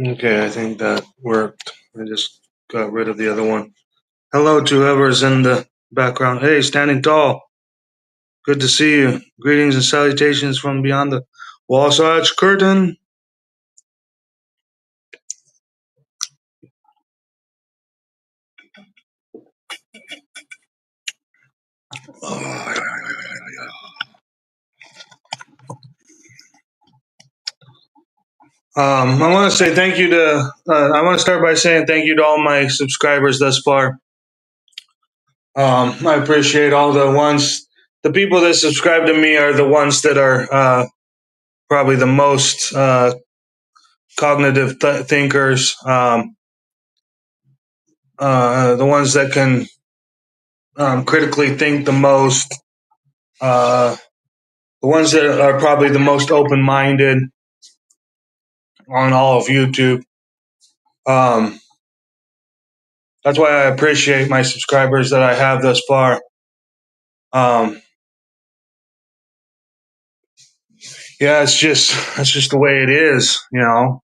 Okay, I think that worked. I just got rid of the other one. Hello to whoever's in the background. Hey, standing tall. Good to see you. Greetings and salutations from beyond the Wasatch Curtain. I want to say thank you to. I want to start by saying thank you to all my subscribers thus far. I appreciate all the ones. The people that subscribe to me are the ones that are probably the most cognitive thinkers. The ones that can critically think the most. Uh, the ones that are probably the most open-minded on all of YouTube. Um, that's why I appreciate my subscribers that I have thus far. Um, yeah, it's just that's just the way it is, you know.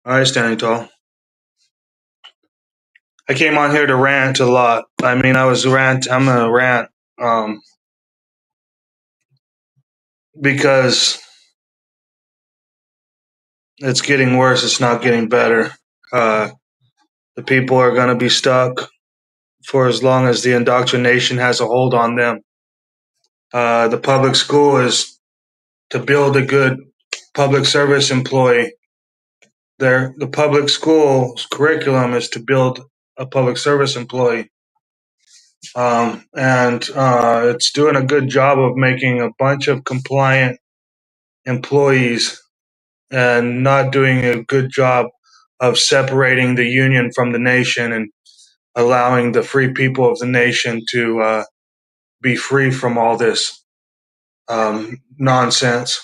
All right, standing tall. I came on here to rant a lot. I mean, I'm gonna rant um, because it's getting worse. It's not getting better. Uh, the people are gonna be stuck for as long as the indoctrination has a hold on them. The public school is to build a good public service employee. The public school's curriculum is to build a public service employee, and it's doing a good job of making a bunch of compliant employees and not doing a good job of separating the union from the nation and allowing the free people of the nation to be free from all this nonsense.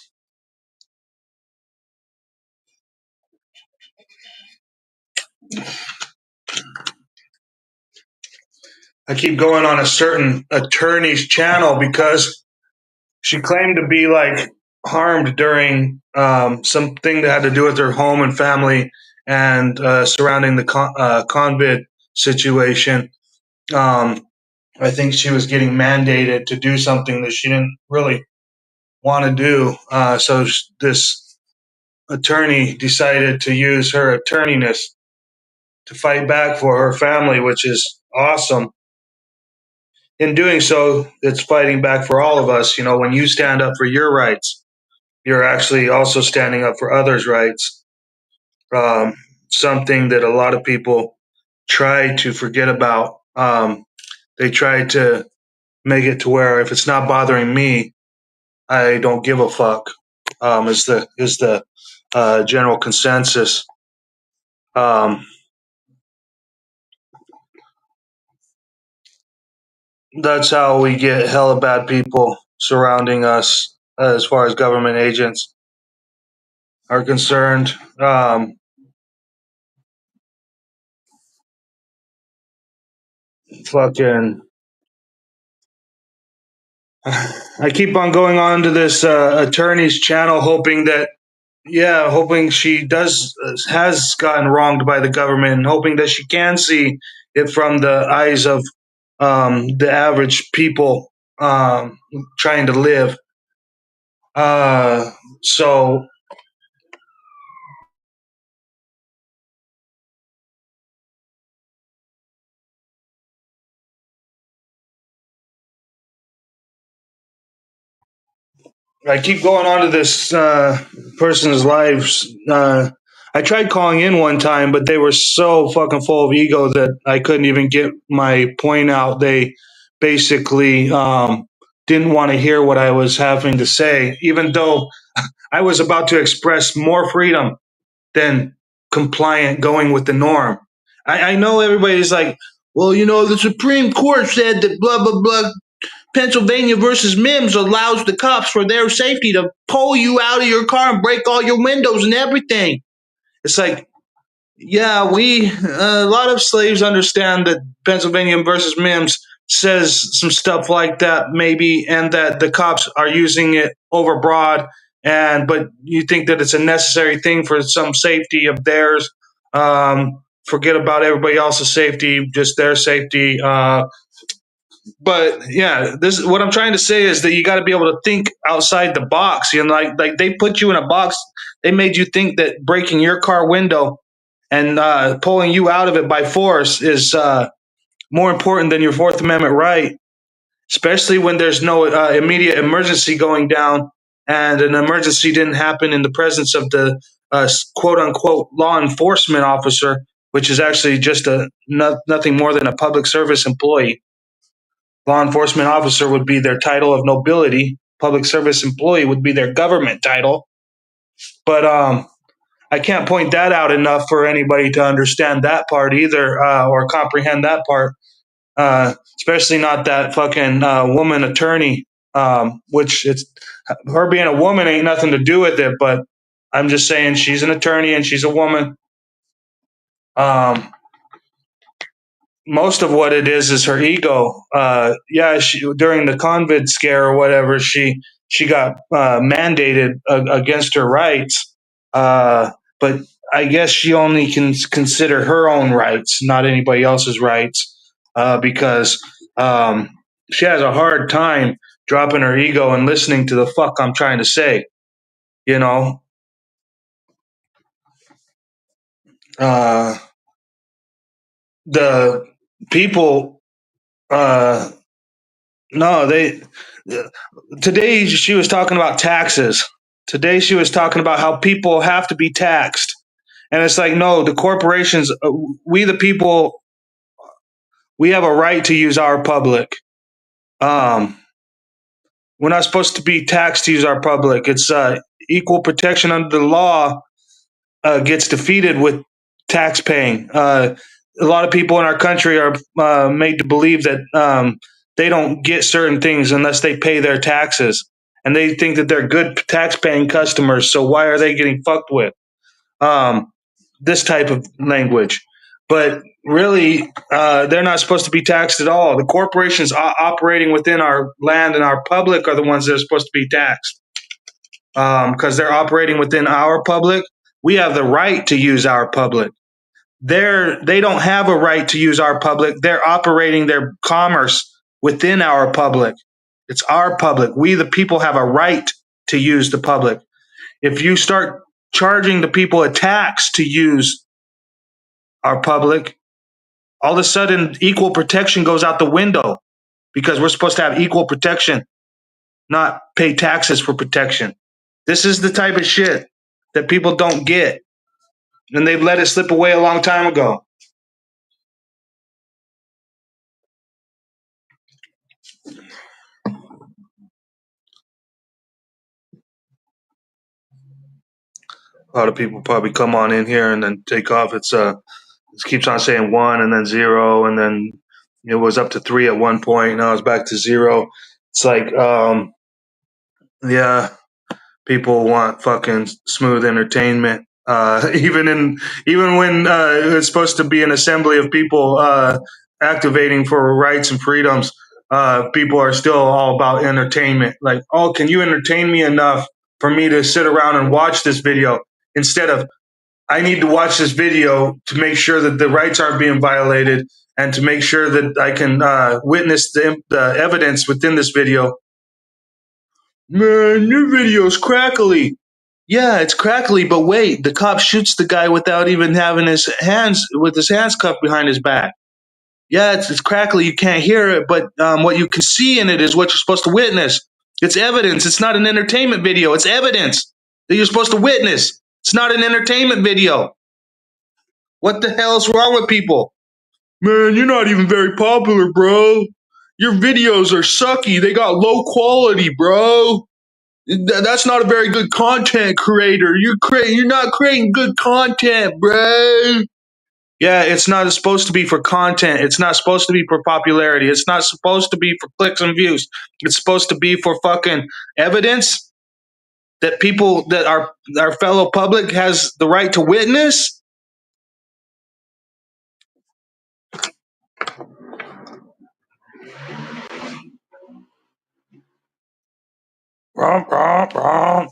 I keep going on a certain attorney's channel because she claimed to be like harmed during something that had to do with her home and family and surrounding the convid situation. Um, I think she was getting mandated to do something that she didn't really want to do. So this attorney decided to use her attorneyness to fight back for her family, which is awesome. In doing so, it's fighting back for all of us. You know, when you stand up for your rights, you're actually also standing up for others' rights. Um, Something that a lot of people try to forget about. They try to make it to where if it's not bothering me, I don't give a fuck. Is the general consensus. Um, that's how we get hella bad people surrounding us as far as government agents are concerned. Fucking, I keep on going on to this attorney's channel, hoping that, yeah, hoping she does has gotten wronged by the government, and hoping that she can see it from the eyes of the average people trying to live. So I keep going on to this person's lives. I tried calling in one time, but they were so fucking full of ego that I couldn't even get my point out. They basically didn't want to hear what I was having to say, even though I was about to express more freedom than compliant going with the norm. I know everybody's like, well, the Supreme Court said that blah, blah, blah. Pennsylvania versus Mims allows the cops for their safety to pull you out of your car and break all your windows and everything. It's like, yeah, a lot of slaves understand that Pennsylvania versus Mims says some stuff like that, maybe, and that the cops are using it overbroad. But you think that it's a necessary thing for some safety of theirs. Forget about everybody else's safety, just their safety. But yeah, this what I'm trying to say is that you got to be able to think outside the box. Like they put you in a box. They made you think that breaking your car window and pulling you out of it by force is more important than your Fourth Amendment right, especially when there's no immediate emergency going down, and an emergency didn't happen in the presence of the quote unquote law enforcement officer, which is actually just nothing more than a public service employee. Law enforcement officer would be their title of nobility. Public service employee would be their government title. But I can't point that out enough for anybody to understand that part either, or comprehend that part. Especially not that fucking woman attorney. Which it's her being a woman ain't nothing to do with it. But I'm just saying she's an attorney and she's a woman. Um, Most of what it is her ego. Yeah, during the COVID scare or whatever, she got mandated against her rights. But I guess she only can consider her own rights, not anybody else's rights, because um, she has a hard time dropping her ego and listening to the fuck I'm trying to say. You know, uh, the people. Uh, no, they today she was talking about taxes. Today she was talking about how people have to be taxed. And it's like, no, the corporations, we the people, we have a right to use our public. Um, we're not supposed to be taxed to use our public. It's equal protection under the law gets defeated with tax paying. A lot of people in our country are made to believe that they don't get certain things unless they pay their taxes. And they think that they're good tax paying customers. So why are they getting fucked with? Um, this type of language. But really, they're not supposed to be taxed at all. The corporations operating within our land and our public are the ones that are supposed to be taxed because they're operating within our public. We have the right to use our public. They don't have a right to use our public. They're operating their commerce within our public. It's our public. We, the people, have a right to use the public. If you start charging the people a tax to use our public, all of a sudden equal protection goes out the window because we're supposed to have equal protection, not pay taxes for protection. This is the type of shit that people don't get, and they've let it slip away a long time ago. A lot of people probably come on in here and then take off. It keeps on saying 1 and then 0, and then it was up to 3 at one point. Now it's back to 0. It's like, yeah, people want fucking smooth entertainment. Even when it's supposed to be an assembly of people activating for rights and freedoms, people are still all about entertainment. Like, oh, can you entertain me enough for me to sit around and watch this video instead of I need to watch this video to make sure that the rights aren't being violated and to make sure that I can witness the evidence within this video. Man, your video's crackly. Yeah, it's crackly, but wait, the cop shoots the guy without even having his hands cuffed behind his back. Yeah, it's crackly. You can't hear it, but what you can see in it is what you're supposed to witness. It's evidence. It's not an entertainment video. It's evidence that you're supposed to witness. It's not an entertainment video. What the hell's wrong with people? Man, you're not even very popular, bro. Your videos are sucky. They got low quality, bro. That's not a very good content creator. You're not creating good content, bro. Yeah, it's not supposed to be for content. It's not supposed to be for popularity. It's not supposed to be for clicks and views. It's supposed to be for fucking evidence that people that our fellow public has the right to witness. Romp, romp, romp.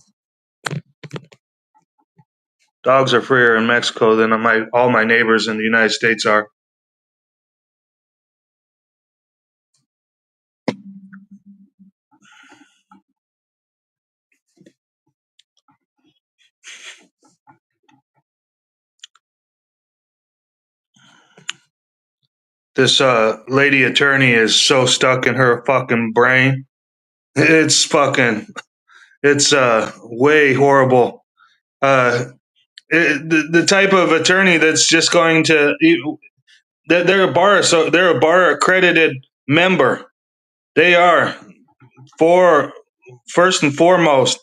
Dogs are freer in Mexico than all my neighbors in the United States are. This lady attorney is so stuck in her fucking brain. It's way horrible. The type of attorney that's just going to they're a bar accredited member. They are for first and foremost.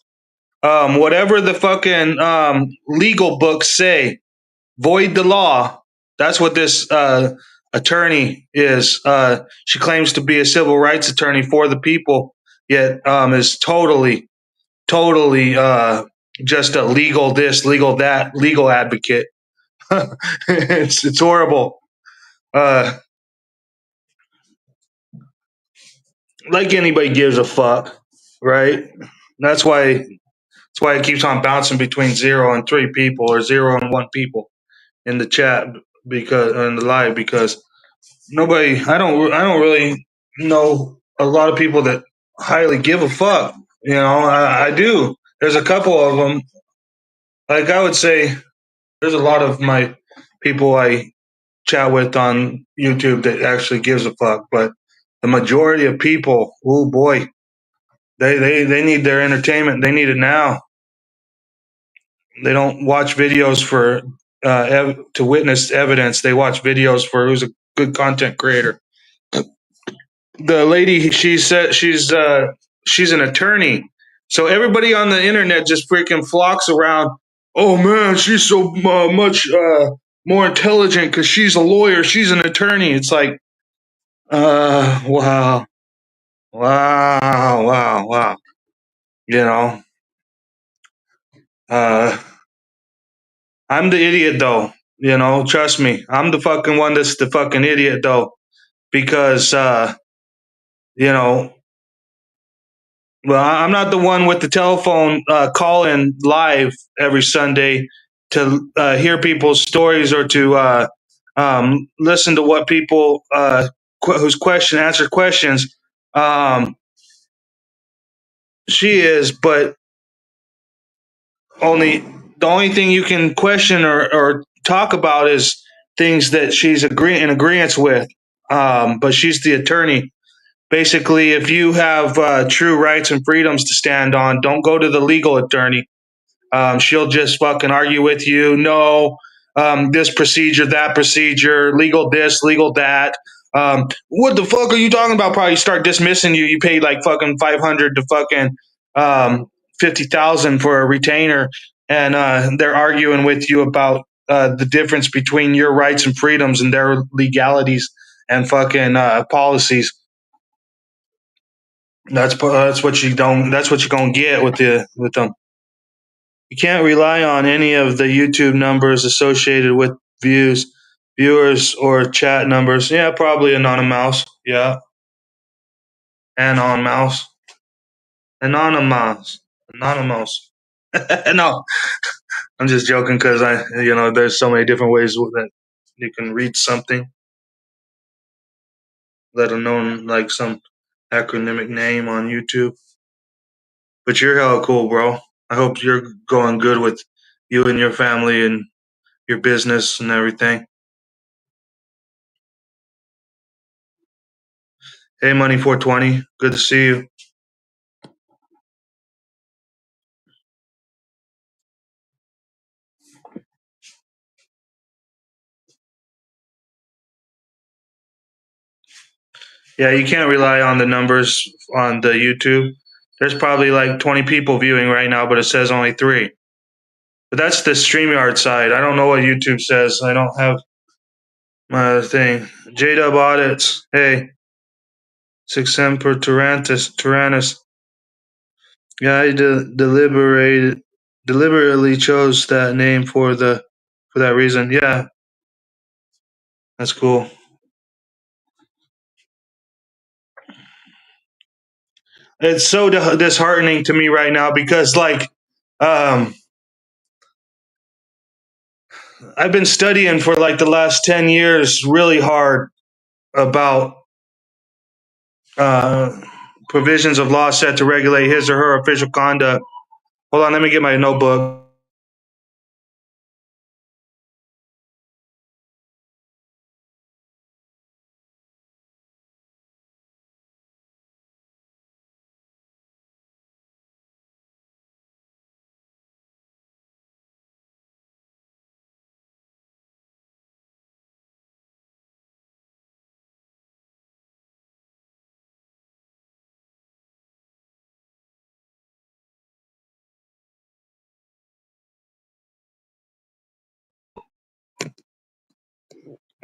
Whatever the fucking legal books say, void the law. That's what this attorney is. She claims to be a civil rights attorney for the people, yet is totally just a legal this, legal that, legal advocate. It's horrible. Like anybody gives a fuck, right? That's why it keeps on bouncing between 0 and 3 people or 0 and 1 people in the chat because in the live because nobody. I don't really know a lot of people that highly give a fuck. You know, I do. There's a couple of them. Like I would say, there's a lot of my people I chat with on YouTube that actually gives a fuck, but the majority of people, oh boy, they need their entertainment. They need it now. They don't watch videos for to witness evidence. They watch videos for who's a good content creator. The lady, she said she's an attorney, so everybody on the internet just freaking flocks around. Oh man, she's so much more intelligent because she's a lawyer. She's an attorney. It's like, wow, wow, wow, wow. You know, uh, I'm the idiot though. You know, trust me, I'm the fucking one that's the fucking idiot though, because you know, well, I'm not the one with the telephone call-in live every Sunday to hear people's stories or to listen to what people whose answer questions. Um, she is, but only the only thing you can question or talk about is things that she's in agreement with. But she's the attorney. Basically, if you have true rights and freedoms to stand on, don't go to the legal attorney. She'll just fucking argue with you. No, this procedure, that procedure, legal this, legal that. What the fuck are you talking about? Probably start dismissing you. You paid like fucking 500 to fucking 50,000 for a retainer. and they're arguing with you about the difference between your rights and freedoms and their legalities and fucking policies. That's what you don't. That's what you're gonna get with them. You can't rely on any of the YouTube numbers associated with viewers, or chat numbers. Yeah, probably anonymous. Yeah, anonymous, anonymous, anonymous. No, I'm just joking because there's so many different ways that you can read something, let alone like some acronymic name on YouTube. But you're hella cool, bro. I hope you're going good with you and your family and your business and everything. Hey, Money 420, good to see you. Yeah, you can't rely on the numbers on the YouTube. There's probably like 20 people viewing right now, but it says only three. But that's the StreamYard side. I don't know what YouTube says. I don't have my thing. JDub audits. Hey, 6M per Tyrannus. Yeah, I deliberately chose that name for that reason. Yeah, that's cool. It's so disheartening to me right now because um, I've been studying for like the last 10 years really hard about uh, provisions of law set to regulate his or her official conduct. Hold on, let me get my notebook.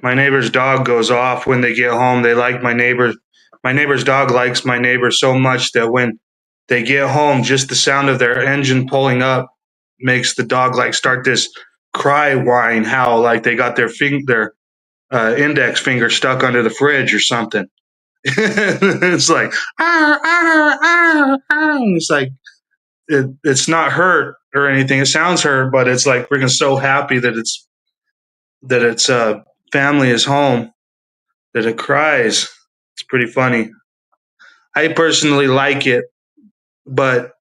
My neighbor's dog goes off when they get home. They like my neighbor. My neighbor's dog likes my neighbor so much that when they get home, just the sound of their engine pulling up makes the dog like start this cry whine howl like they got their index finger stuck under the fridge or something. It's like ah, ah, ah, ah. It's like it's not hurt or anything. It sounds hurt, but it's like freaking so happy that its family is home that it cries. It's pretty funny. I personally like it, but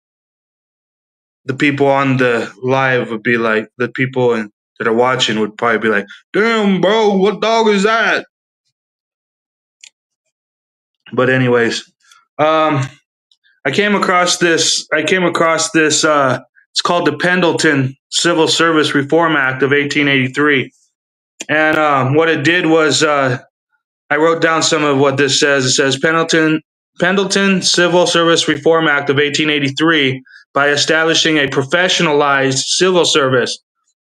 the people on the live would be like the people that are watching would probably be like, "Damn, bro, what dog is that?" But anyways, um, I came across this. It's called the Pendleton Civil Service Reform Act of 1883, and what it did was I wrote down some of what this says. It says Pendleton Civil Service Reform Act of 1883 by establishing a professionalized civil service.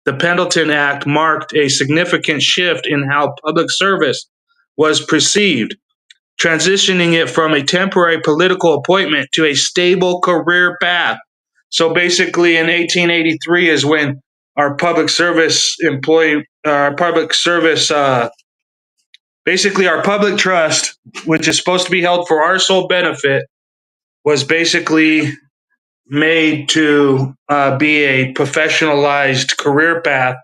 The Pendleton Act marked a significant shift in how public service was perceived, transitioning it from a temporary political appointment to a stable career path. So basically, in 1883 is when our public service employee, our public service, basically our public trust, which is supposed to be held for our sole benefit, was basically made to be a professionalized career path.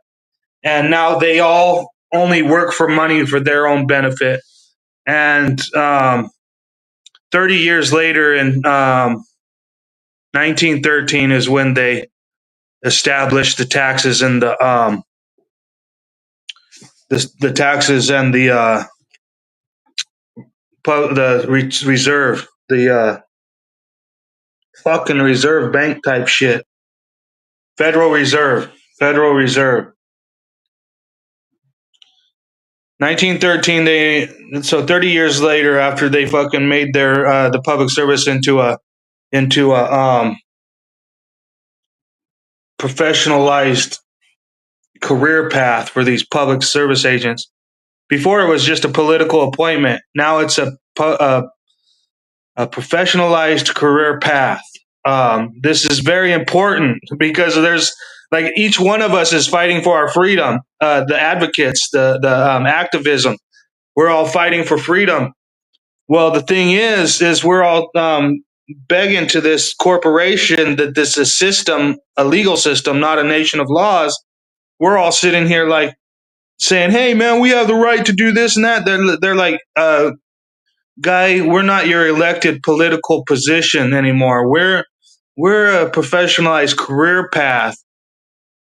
And now they all only work for money for their own benefit. And 30 years later, in 1913, is when they established the taxes and the taxes and the reserve, the fucking reserve bank type shit. Federal Reserve. Federal Reserve. 1913. So 30 years later, after they fucking made their the public service into a professionalized career path for these public service agents. Before it was just a political appointment. Now it's a professionalized career path. This is very important because there's like each one of us is fighting for our freedom. The advocates, the activism, we're all fighting for freedom. Well, the thing is we're all begging to this corporation that this is a system, a legal system, not a nation of laws. We're all sitting here like saying, "Hey, man, we have the right to do this and that." They're like, "Guy, we're not your elected political position anymore. We're a professionalized career path,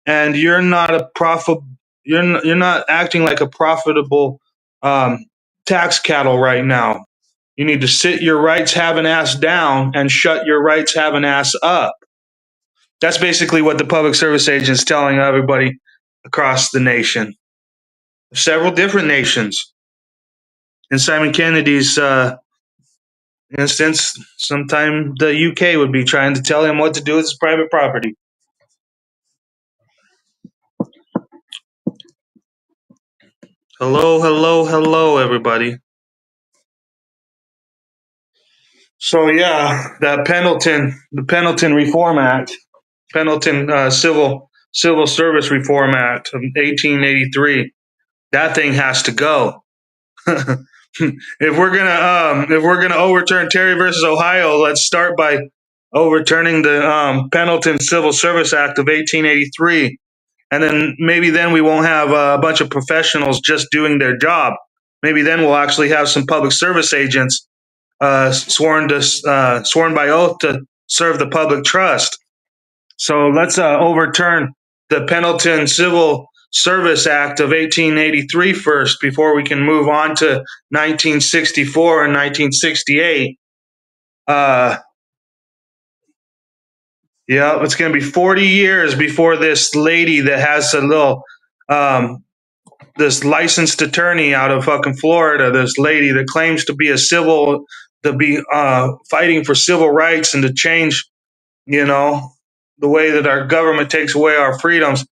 and you're not a profit. You're not acting like a profitable tax cattle right now. You need to sit your rights having ass down and shut your rights having ass up." That's basically what the public service agent is telling everybody across the nation, several different nations. In Simon Kennedy's instance, sometime the UK would be trying to tell him what to do with his private property. Hello, hello, hello, everybody. So yeah, the Pendleton Reform Act, Pendleton Civil Service Reform Act of 1883. That thing has to go. If we're gonna overturn Terry versus Ohio, let's start by overturning the Pendleton Civil Service Act of 1883, and then maybe then we won't have a bunch of professionals just doing their job. Maybe then we'll actually have some public service agents sworn by oath to serve the public trust. So let's overturn the Pendleton Civil Service Act of 1883 first before we can move on to 1964 and 1968. Yeah, it's going to be 40 years before this lady that has a little, this licensed attorney out of fucking Florida, this lady that claims to be fighting for civil rights and to change, you know, the way that our government takes away our freedoms.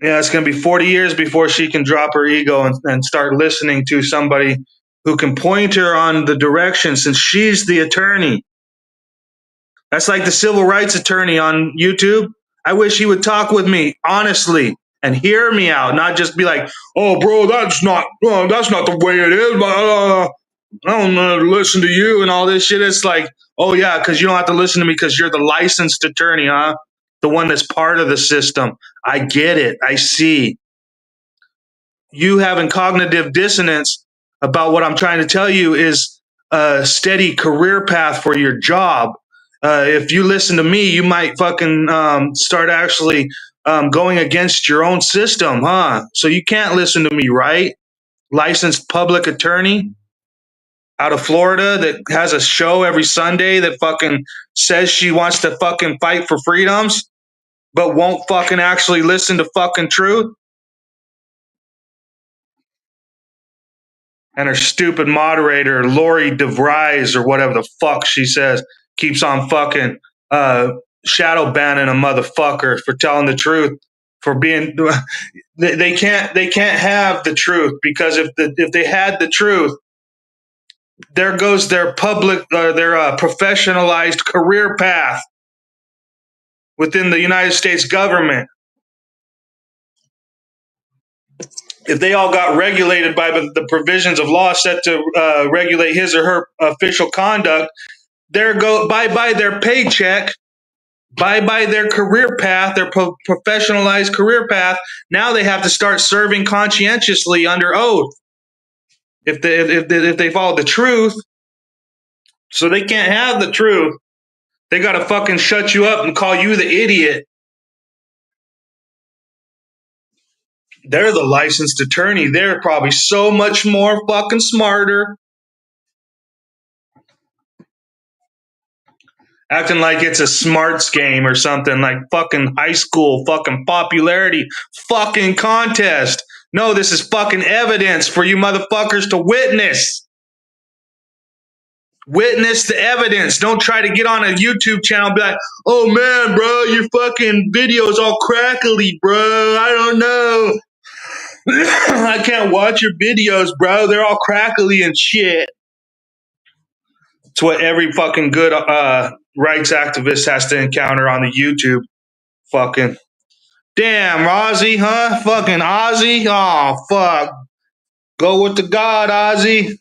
Yeah, it's going to be 40 years before she can drop her ego and start listening to somebody who can point her on the direction since she's the attorney. That's like the civil rights attorney on YouTube. I wish he would talk with me honestly and hear me out, not just be like, "Oh, bro, that's not the way it is. I don't listen to you and all this shit." It's like, "Oh yeah, because you don't have to listen to me because you're the licensed attorney, huh? The one that's part of the system. I get it. I see. You having cognitive dissonance about what I'm trying to tell you is a steady career path for your job. If you listen to me, you might fucking start actually going against your own system, huh? So you can't listen to me, right? Licensed public attorney out of Florida that has a show every Sunday that fucking says she wants to fucking fight for freedoms, but won't fucking actually listen to fucking truth. And her stupid moderator, Lori DeVries, or whatever the fuck she says, keeps on fucking shadow banning a motherfucker for telling the truth, for being. They can't have the truth because if they had the truth, there goes their professionalized career path within the United States government. If they all got regulated by the provisions of law set to regulate his or her official conduct, there go bye their paycheck, bye their career path, their professionalized career path. Now they have to start serving conscientiously under oath if they follow the truth. So they can't have the truth. They got to fucking shut you up and call you the idiot. They're the licensed attorney. They're probably so much more fucking smarter. Acting like it's a smarts game or something, like fucking high school fucking popularity fucking contest. No, this is fucking evidence for you motherfuckers to witness. Witness the evidence. Don't try to get on a YouTube channel and be like, oh man, bro, your fucking video's all crackly, bro. I don't know. I can't watch your videos, bro. They're all crackly and shit. It's what every fucking good rights activist has to encounter on the YouTube. Fucking damn, Ozzy, huh? Fucking Ozzy. Oh fuck. Go with the God, Ozzy.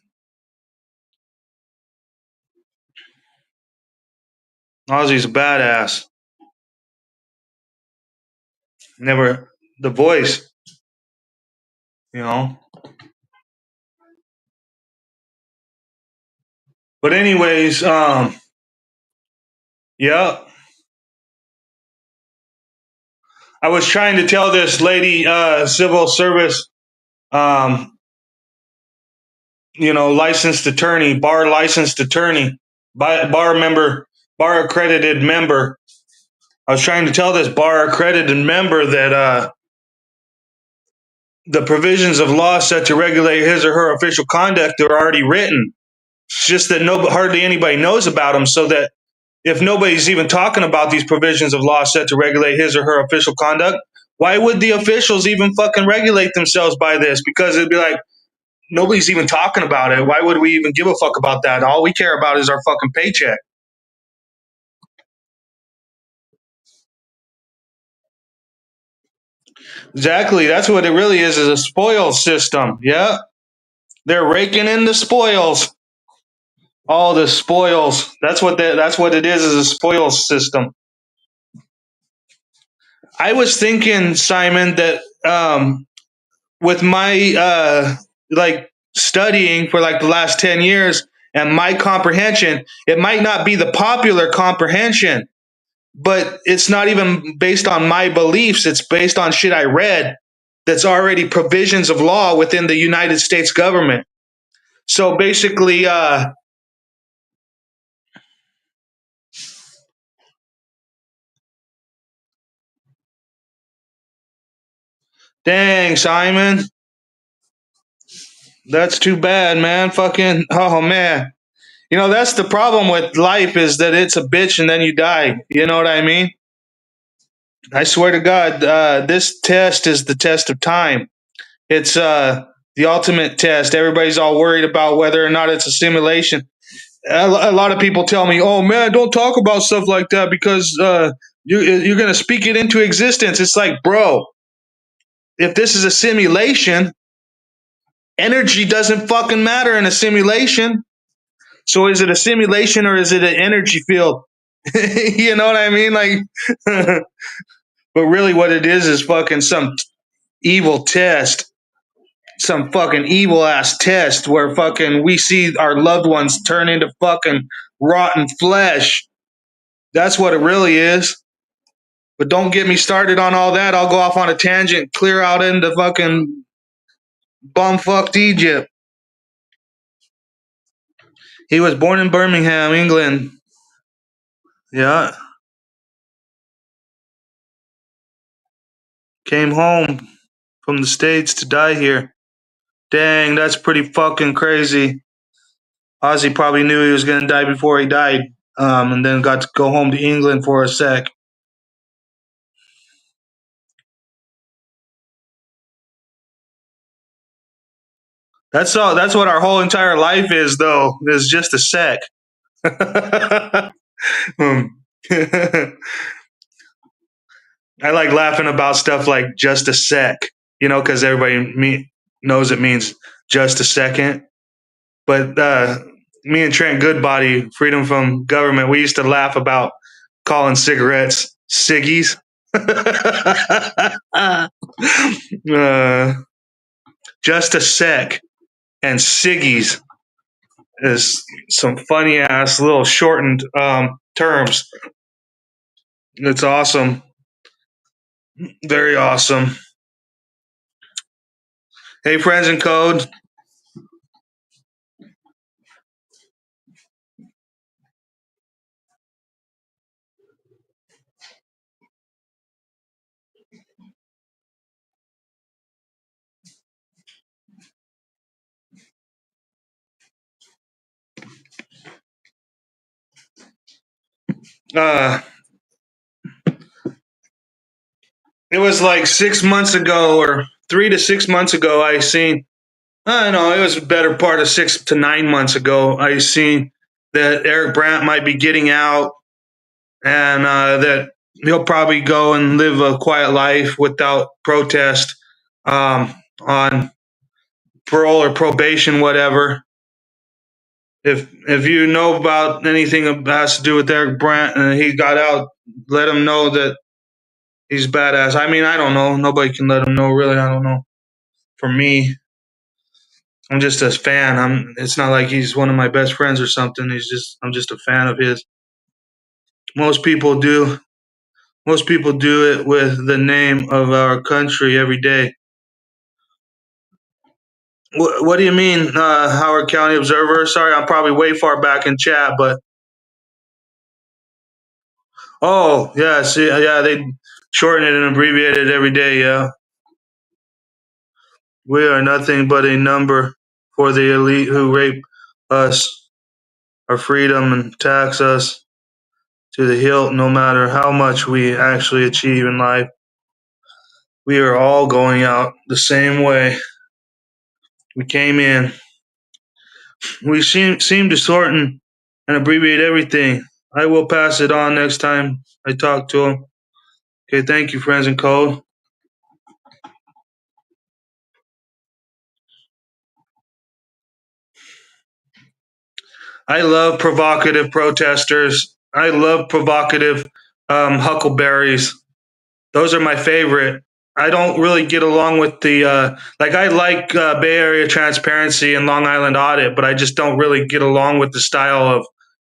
Ozzy's a badass. Never the voice, you know. But anyways, yeah. I was trying to tell this lady, civil service, um, licensed attorney, bar licensed attorney, bar member, bar accredited member. I was trying to tell this bar accredited member that the provisions of law set to regulate his or her official conduct are already written. It's just that hardly anybody knows about them. So that if nobody's even talking about these provisions of law set to regulate his or her official conduct, why would the officials even fucking regulate themselves by this? Because it'd be like, nobody's even talking about it. Why would we even give a fuck about that? All we care about is our fucking paycheck. Exactly. That's what it really is a spoils system. Yeah. They're raking in the spoils. All the spoils. That's what it is a spoils system. I was thinking, Simon, that with my like studying for like the last 10 years and my comprehension, it might not be the popular comprehension, but it's not even based on my beliefs. It's based on shit I read that's already provisions of law within the United States government. So basically, dang, Simon, that's too bad, man. Fucking, oh man. That's the problem with life is that it's a bitch and then you die. You know what I mean? I swear to God, this test is the test of time. It's the ultimate test. Everybody's all worried about whether or not it's a simulation. A lot of people tell me, "Oh man, don't talk about stuff like that because you're going to speak it into existence." It's like, bro, if this is a simulation, energy doesn't fucking matter in a simulation. So is it a simulation or is it an energy field? You know what I mean? Like, but really, what it is fucking some evil test, some fucking evil ass test where fucking we see our loved ones turn into fucking rotten flesh. That's what it really is. But don't get me started on all that. I'll go off on a tangent, clear out into fucking bumfucked Egypt. He was born in Birmingham, England. Yeah. Came home from the States to die here. Dang, that's pretty fucking crazy. Ozzy probably knew he was going to die before he died, and then got to go home to England for a sec. That's all. That's what our whole entire life is, though. Is just a sec. Um, I like laughing about stuff like just a sec, because knows it means just a second. But me and Trent Goodbody, Freedom from Government, we used to laugh about calling cigarettes ciggies. uh, just a sec and ciggies is some funny ass little shortened terms. It's awesome. Very awesome. Hey, friends in code. Uh, it was like 6 months ago, or 3 to 6 months ago. I seen. I don't know. It was a better part of 6 to 9 months ago. I seen that Eric Brandt might be getting out, and that he'll probably go and live a quiet life without protest, on parole or probation, whatever. If you know about anything that has to do with Eric Brandt and he got out, let him know that he's badass. I mean, I don't know. Nobody can let him know, really. I don't know. For me, I'm just a fan. It's not like he's one of my best friends or something. I'm just a fan of his. Most people do. Most people do it with the name of our country every day. What do you mean, Howard County Observer? Sorry, I'm probably way far back in chat, but oh yeah, see, yeah, they shorten it and abbreviate it every day. Yeah, we are nothing but a number for the elite who rape us, our freedom, and tax us to the hilt. No matter how much we actually achieve in life, we are all going out the same way we came in. We seem to shorten and abbreviate everything. I will pass it on next time I talk to him. Okay, thank you, friends in code. I love provocative protesters. I love provocative huckleberries. Those are my favorite. I don't really get along with the like. I like Bay Area Transparency and Long Island Audit, but I just don't really get along with the style of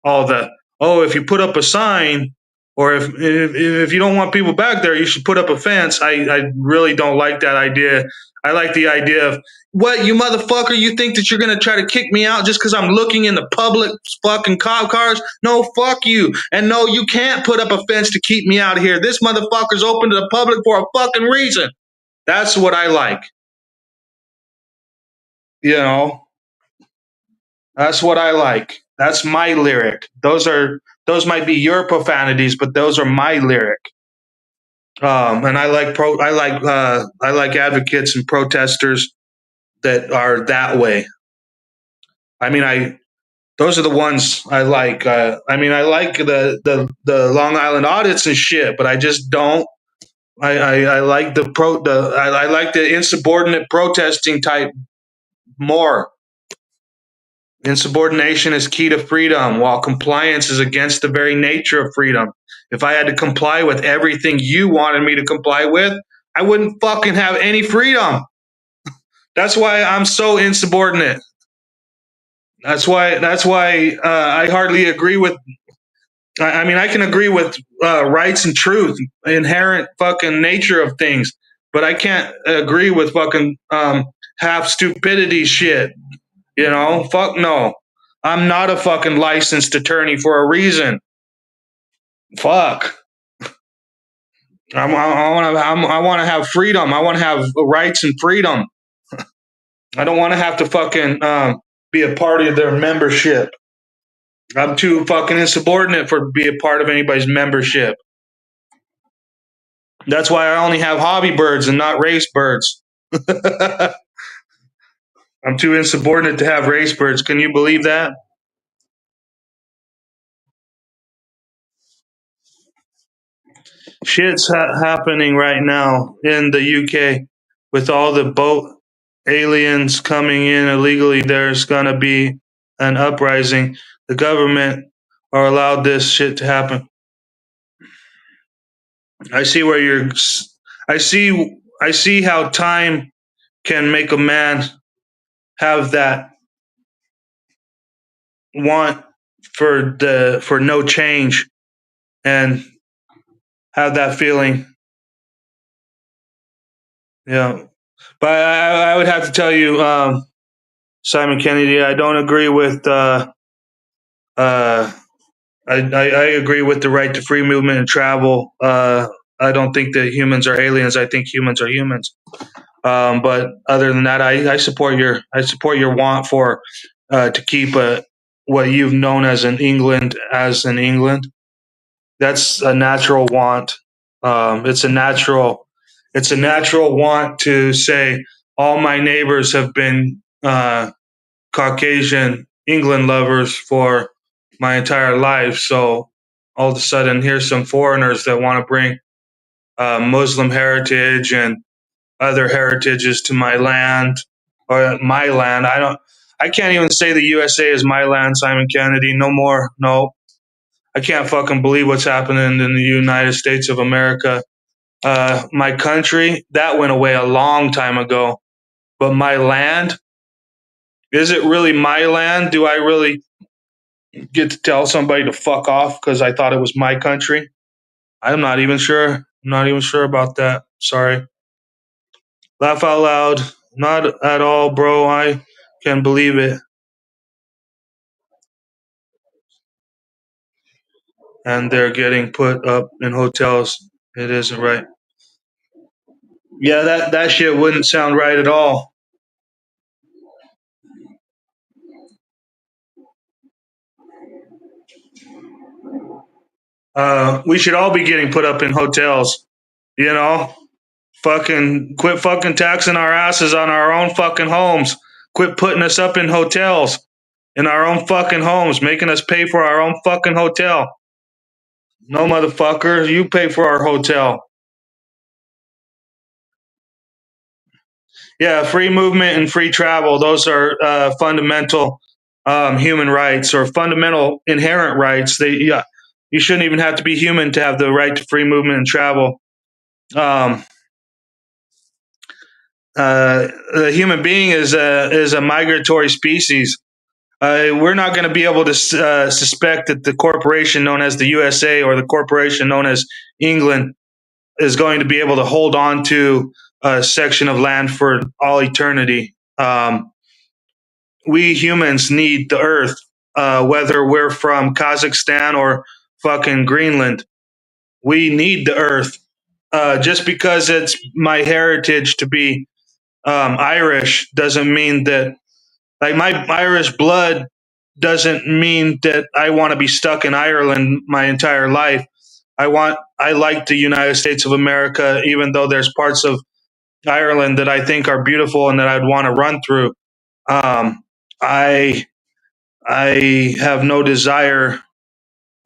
all the, oh, if you put up a sign, or if you don't want people back there, you should put up a fence. I really don't like that idea. I like the idea of, what, you motherfucker, you think that you're gonna try to kick me out just because I'm looking in the public fucking cop cars? No, fuck you. And no, you can't put up a fence to keep me out of here. This motherfucker's open to the public for a fucking reason. That's what I like. You know, that's what I like. That's my lyric. Those might be your profanities, but those are my lyric. And I like advocates and protesters that are that way. I mean, I those are the ones I like. I mean, I like the Long Island audits and shit, but I just don't. I like I like the insubordinate protesting type more. Insubordination is key to freedom, while compliance is against the very nature of freedom. If I had to comply with everything you wanted me to comply with, I wouldn't fucking have any freedom. That's why I'm so insubordinate. That's why I hardly agree with. I mean, I can agree with rights and truth, inherent fucking nature of things, but I can't agree with fucking half stupidity shit. You know, fuck no. I'm not a fucking licensed attorney for a reason. Fuck. I want to have freedom. I want to have rights and freedom. I don't want to have to fucking be a part of their membership. I'm too fucking insubordinate for to be a part of anybody's membership. That's why I only have hobby birds and not race birds. I'm too insubordinate to have race birds. Can you believe that? Shit's happening right now in the UK with all the boat aliens coming in illegally. There's gonna be an uprising. The government are allowed this shit to happen. I see where you're. I see. I see how time can make a man have that want for no change and have that feeling. Yeah, but I would have to tell you, Simon Kennedy, I don't agree with. Uh, I agree with the right to free movement and travel. I don't think that humans are aliens. I think humans are humans. But other than that, I support your want for to keep what you've known as an England as an England. That's a natural want. It's a natural want to say all my neighbors have been Caucasian England lovers for my entire life. So all of a sudden, here's some foreigners that want to bring Muslim heritage and other heritages to my land or my land. I can't even say the USA is my land, Simon Kennedy. No more. No, I can't fucking believe what's happening in the United States of America. My country, that went away a long time ago. But my land, is it really my land? Do I really get to tell somebody to fuck off because I thought it was my country? I'm not even sure. I'm not even sure about that. Sorry. Laugh out loud. Not at all, bro. I can't believe it. And they're getting put up in hotels. It isn't right. Yeah, that shit wouldn't sound right at all. We should all be getting put up in hotels. You know, fucking quit fucking taxing our asses on our own fucking homes. Quit putting us up in hotels in our own fucking homes, making us pay for our own fucking hotel. No, motherfucker, you pay for our hotel. Yeah, free movement and free travel. Those are fundamental human rights or fundamental inherent rights. Yeah, you shouldn't even have to be human to have the right to free movement and travel. Um, the human being is a migratory species. We're not going to be able to suspect that the corporation known as the USA or the corporation known as England is going to be able to hold on to a section of land for all eternity. We humans need the earth, whether we're from Kazakhstan or fucking Greenland. We need the earth. Just because it's my heritage to be Irish doesn't mean that, like, my Irish blood doesn't mean that I want to be stuck in Ireland my entire life. I like the United States of America, even though there's parts of Ireland that I think are beautiful and that I'd want to run through. Um, I I have no desire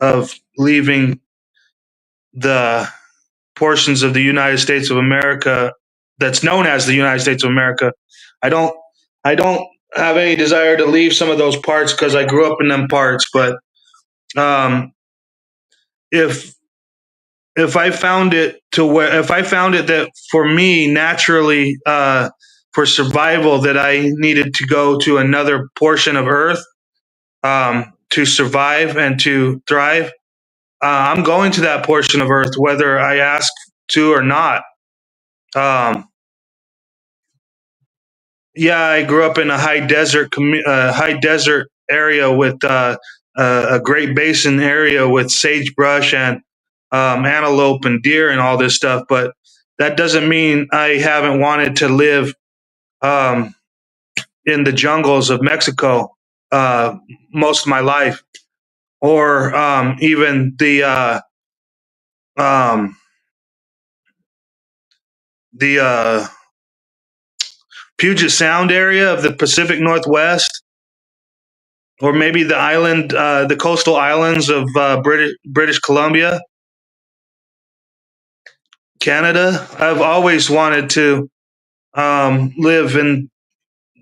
of leaving the portions of the United States of America that's known as the United States of America. I don't I don't have any desire to leave some of those parts because I grew up in them parts. But um, if if I found it that for me naturally for survival that I needed to go to another portion of Earth to survive and to thrive, I'm going to that portion of Earth whether I ask to or not. Um, yeah, I grew up in a high desert area with a Great Basin area with sagebrush and antelope and deer and all this stuff. But that doesn't mean I haven't wanted to live um, in the jungles of Mexico uh, most of my life, or even um, the Puget Sound area of the Pacific Northwest, or maybe the coastal islands of British Columbia, Canada. I've always wanted to live in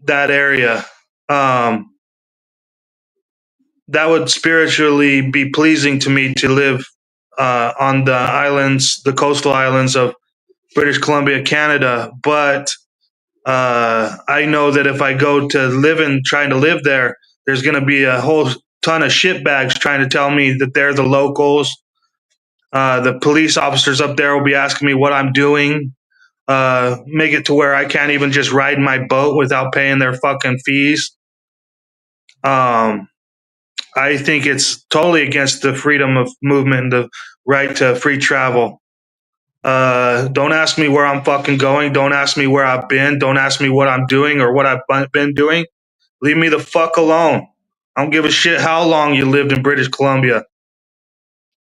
that area. Um, that would spiritually be pleasing to me to live on the islands, the coastal islands of British Columbia, Canada. But I know that if I go to trying to live there, there's going to be a whole ton of shitbags trying to tell me that they're the locals. The police officers up there will be asking me what I'm doing. Make it to where I can't even just ride my boat without paying their fucking fees. Um, I think it's totally against the freedom of movement and the right to free travel. Don't ask me where I'm fucking going. Don't ask me where I've been. Don't ask me what I'm doing or what I've been doing. Leave me the fuck alone. I don't give a shit how long you lived in British Columbia.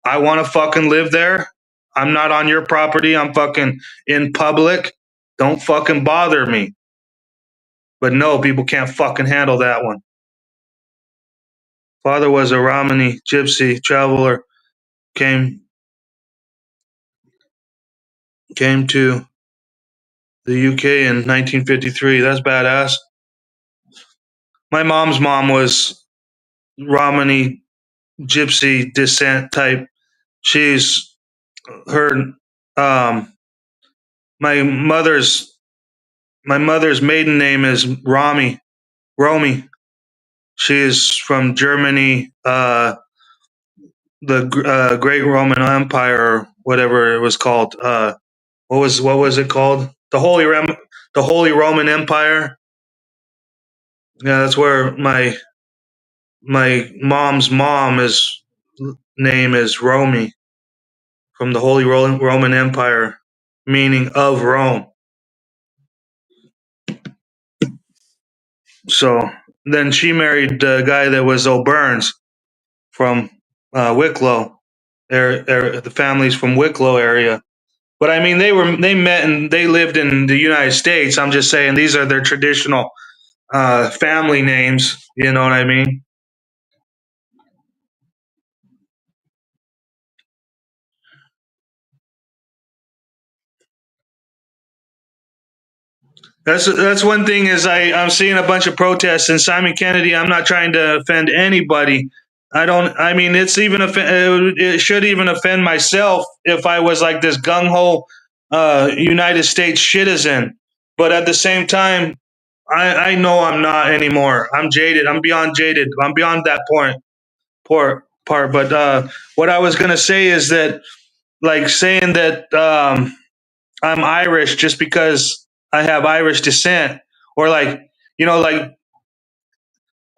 I want to fucking live there. I'm not on your property. I'm fucking in public. Don't fucking bother me. But no, people can't fucking handle that one. Father was a Romani gypsy traveler. Came came to the UK in 1953. That's badass. My mom's mom was Romani gypsy descent type. She's her um my mother's my mother's maiden name is Romy. She is from Germany, the Great Roman Empire, or whatever it was called. What was it called? The Holy Roman Empire. Yeah, that's where my mom's mom is name is Romy, from the Holy Roman Empire, meaning of Rome. So then she married the guy that was O'Burns from Wicklow. The family's from Wicklow area. But I mean, they met and they lived in the United States. I'm just saying these are their traditional family names. You know what I mean? That's one thing is I'm seeing a bunch of protests and Simon Kennedy. I'm not trying to offend anybody. I don't. I mean, it should even offend myself if I was like this gung ho United States citizen. But at the same time, I know I'm not anymore. I'm jaded. I'm beyond jaded. I'm beyond that part. But what I was gonna say is that, like, saying that I'm Irish just because I have Irish descent, or like, like,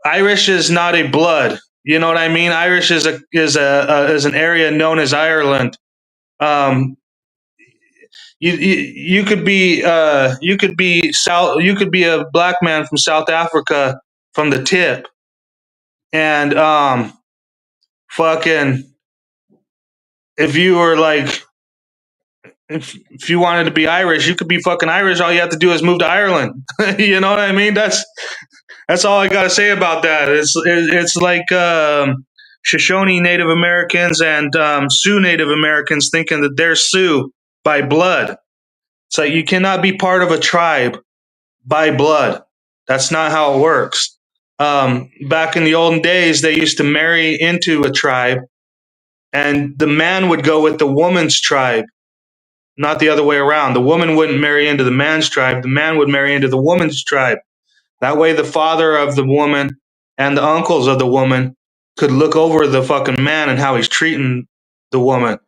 Irish is not a blood. You know what I mean? Irish is an area known as Ireland. Um, you could be a black man from South Africa from the tip, and fucking if you were like if you wanted to be Irish, you could be fucking Irish. All you have to do is move to Ireland. You know what I mean? That's all I got to say about that. It's like Shoshone Native Americans and Sioux Native Americans thinking that they're Sioux by blood. It's like you cannot be part of a tribe by blood. That's not how it works. Back in the olden days, they used to marry into a tribe, and the man would go with the woman's tribe, not the other way around. The woman wouldn't marry into the man's tribe. The man would marry into the woman's tribe. That way, the father of the woman and the uncles of the woman could look over the fucking man and how he's treating the woman.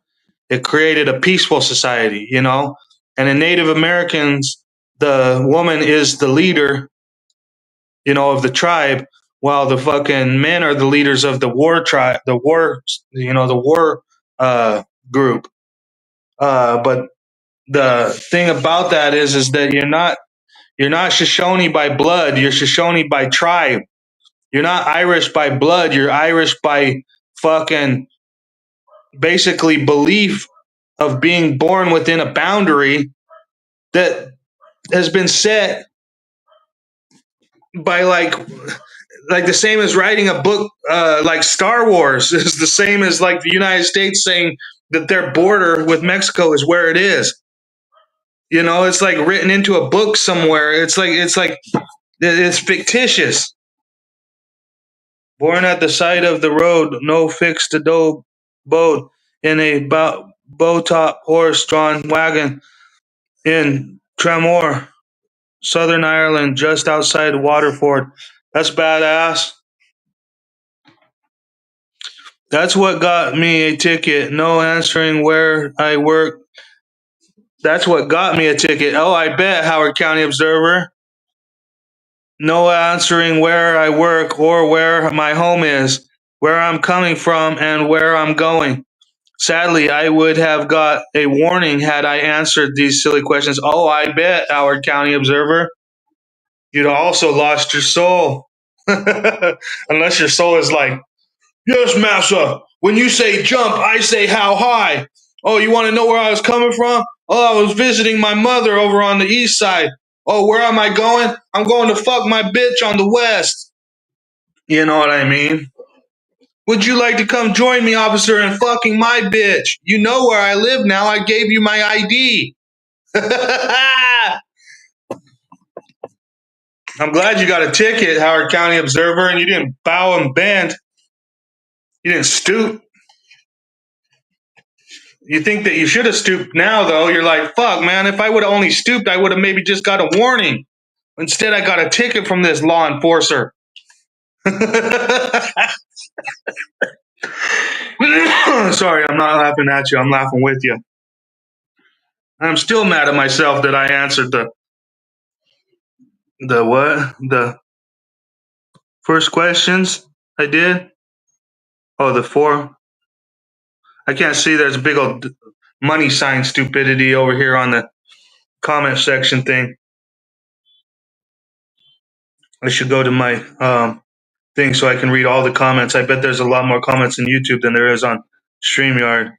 It created a peaceful society, you know? And in Native Americans, the woman is the leader, of the tribe, while the fucking men are the leaders of the war tribe, the war group. But the thing about that is that you're not Shoshone by blood, you're Shoshone by tribe. You're not Irish by blood. You're Irish by fucking basically belief of being born within a boundary that has been set by like the same as writing a book like Star Wars is the same as like the United States saying that their border with Mexico is where it is. It's like written into a book somewhere. It's like it's fictitious. Born at the side of the road, no fixed abode, in a bow-top horse-drawn wagon in Tramore, Southern Ireland, just outside Waterford. That's badass. That's what got me a ticket. No answering where I work. That's what got me a ticket. Oh, I bet, Howard County Observer. No answering where I work or where my home is, where I'm coming from, and where I'm going. Sadly, I would have got a warning had I answered these silly questions. Oh, I bet, Howard County Observer. You'd also lost your soul. Unless your soul is like Yes, massa. When you say jump, I say how high. Oh, you want to know where I was coming from? Oh, I was visiting my mother over on the east side. Oh, where am I going? I'm going to fuck my bitch on the west. You know what I mean? Would you like to come join me, officer, in fucking my bitch? You know where I live now. I gave you my ID. I'm glad you got a ticket, Howard County Observer, and you didn't bow and bend. You didn't stoop. You think that you should have stooped now, though. You're like, fuck, man, if I would have only stooped, I would have maybe just got a warning. Instead, I got a ticket from this law enforcer. Sorry, I'm not laughing at you. I'm laughing with you. I'm still mad at myself that I answered the what? The first questions I did? Oh, the four. I can't see. There's a big old money sign stupidity over here on the comment section thing. I should go to my thing so I can read all the comments. I bet there's a lot more comments in YouTube than there is on StreamYard.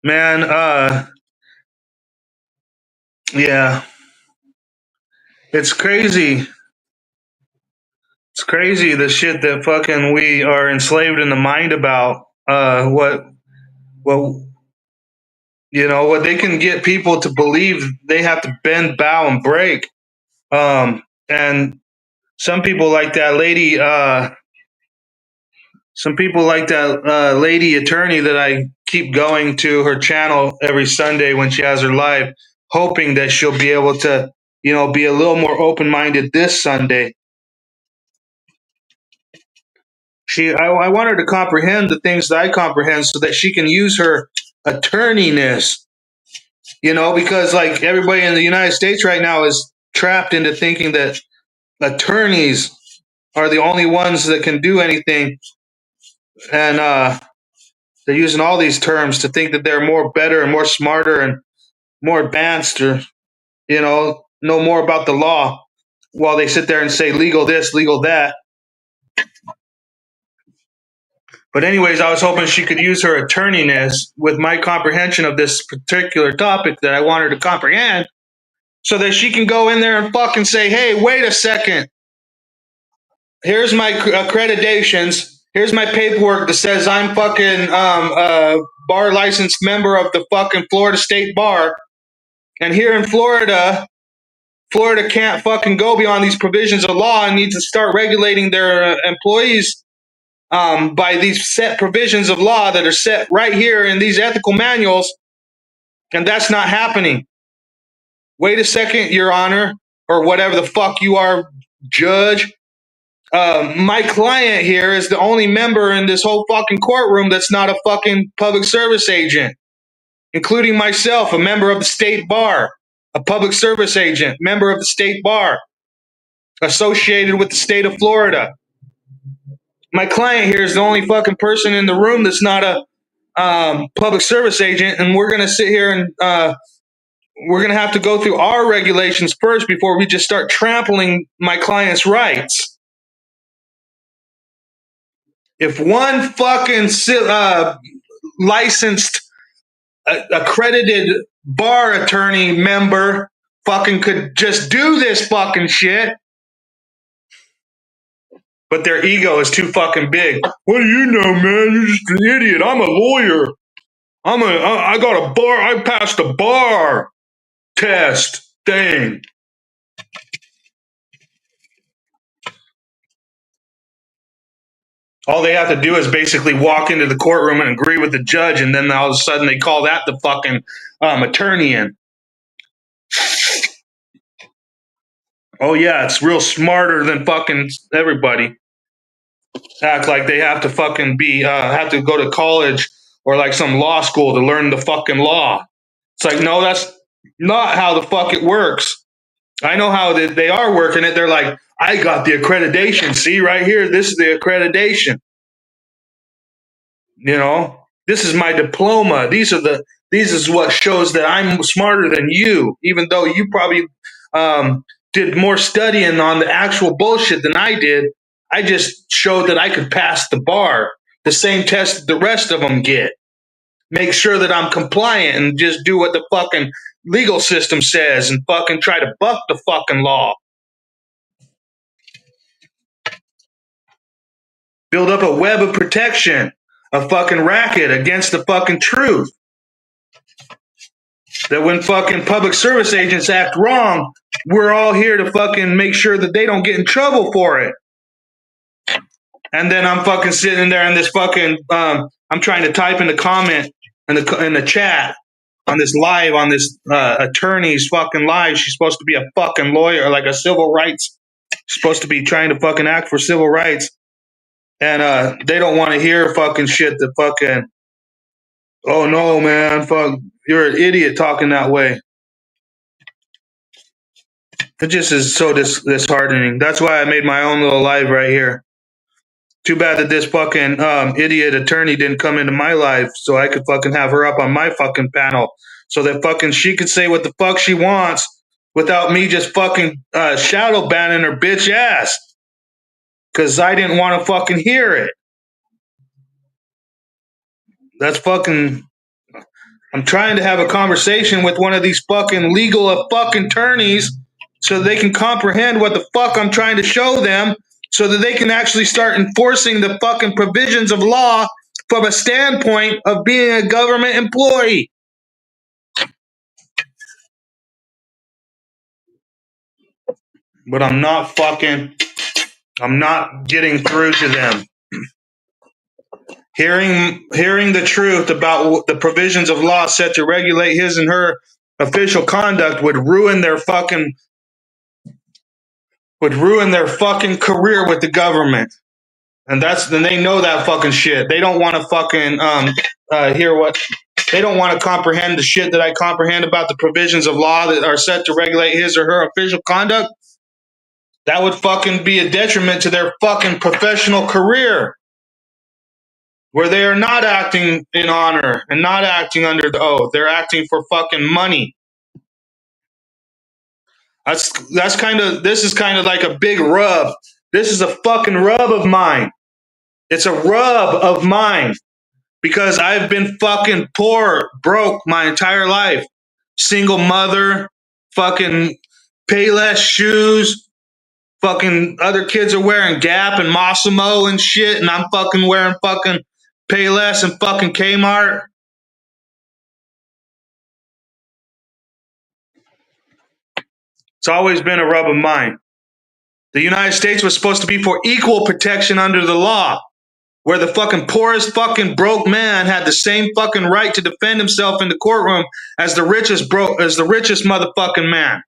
Man, yeah, it's crazy. It's crazy the shit that fucking we are enslaved in the mind about. What what they can get people to believe they have to bend, bow, and break. And some people like that lady. Some people like that lady attorney that I keep going to her channel every Sunday when she has her live, hoping that she'll be able to, be a little more open minded this Sunday. I want her to comprehend the things that I comprehend so that she can use her attorneyness, because like everybody in the United States right now is trapped into thinking that attorneys are the only ones that can do anything. And they're using all these terms to think that they're more better and more smarter and more advanced or, know more about the law while they sit there and say legal this, legal that. But anyways, I was hoping she could use her attorneyness with my comprehension of this particular topic that I want her to comprehend so that she can go in there and fucking say, hey, wait a second. Here's my accreditations. Here's my paperwork that says I'm fucking a bar licensed member of the fucking Florida State Bar. And here in Florida can't fucking go beyond these provisions of law and needs to start regulating their employees by these set provisions of law that are set right here in these ethical manuals, and that's not happening. Wait a second, Your Honor, or whatever the fuck you are, Judge. My client here is the only member in this whole fucking courtroom that's not a fucking public service agent, including myself, a member of the state bar, a public service agent, member of the state bar, associated with the state of Florida. My client here is the only fucking person in the room that's not a public service agent, and we're gonna sit here and we're gonna have to go through our regulations first before we just start trampling my client's rights. If one fucking licensed, accredited bar attorney member fucking could just do this fucking shit, but their ego is too fucking big. What do you know, man? You're just an idiot. I'm a lawyer. I got a bar. I passed a bar test thing. All they have to do is basically walk into the courtroom and agree with the judge, and then all of a sudden they call that the fucking attorney in. Oh yeah, it's real smarter than fucking everybody. Act like they have to fucking have to go to college or like some law school to learn the fucking law. It's like, no, that's not how the fuck it works. I know how they are working it. They're like, I got the accreditation. See right here, this is the accreditation. This is my diploma. This is what shows that I'm smarter than you, even though you probably did more studying on the actual bullshit than I did. I just showed that I could pass the bar, the same test that the rest of them get. Make sure that I'm compliant and just do what the fucking legal system says and fucking try to buck the fucking law. Build up a web of protection, a fucking racket against the fucking truth. That when fucking public service agents act wrong, we're all here to fucking make sure that they don't get in trouble for it. And then I'm fucking sitting there in this fucking, I'm trying to type in the comment in the chat on this live, on this attorney's fucking live. She's supposed to be a fucking lawyer, like a civil rights, supposed to be trying to fucking act for civil rights. And they don't want to hear fucking shit that fucking, oh no, man, fuck, you're an idiot talking that way. It just is so disheartening. That's why I made my own little live right here. Too bad that this fucking idiot attorney didn't come into my life so I could fucking have her up on my fucking panel so that fucking she could say what the fuck she wants without me just fucking shadow banning her bitch ass. Because I didn't want to fucking hear it. That's fucking... I'm trying to have a conversation with one of these fucking legal fucking attorneys so they can comprehend what the fuck I'm trying to show them so that they can actually start enforcing the fucking provisions of law from a standpoint of being a government employee. But I'm not getting through to them. Hearing the truth about the provisions of law set to regulate his and her official conduct would ruin their fucking career with the government. And they know that fucking shit. They don't want to fucking hear what, they don't want to comprehend the shit that I comprehend about the provisions of law that are set to regulate his or her official conduct. That would fucking be a detriment to their fucking professional career, where they are not acting in honor and not acting under the oath. They're acting for fucking money. This is kind of like a big rub. This is a fucking rub of mine. It's a rub of mine because I've been fucking poor, broke my entire life. Single mother, fucking Payless shoes, fucking other kids are wearing Gap and Massimo and shit, and I'm fucking wearing fucking Payless and fucking Kmart. It's always been a rub of mine. The United States was supposed to be for equal protection under the law, where the fucking poorest fucking broke man had the same fucking right to defend himself in the courtroom as the richest motherfucking man.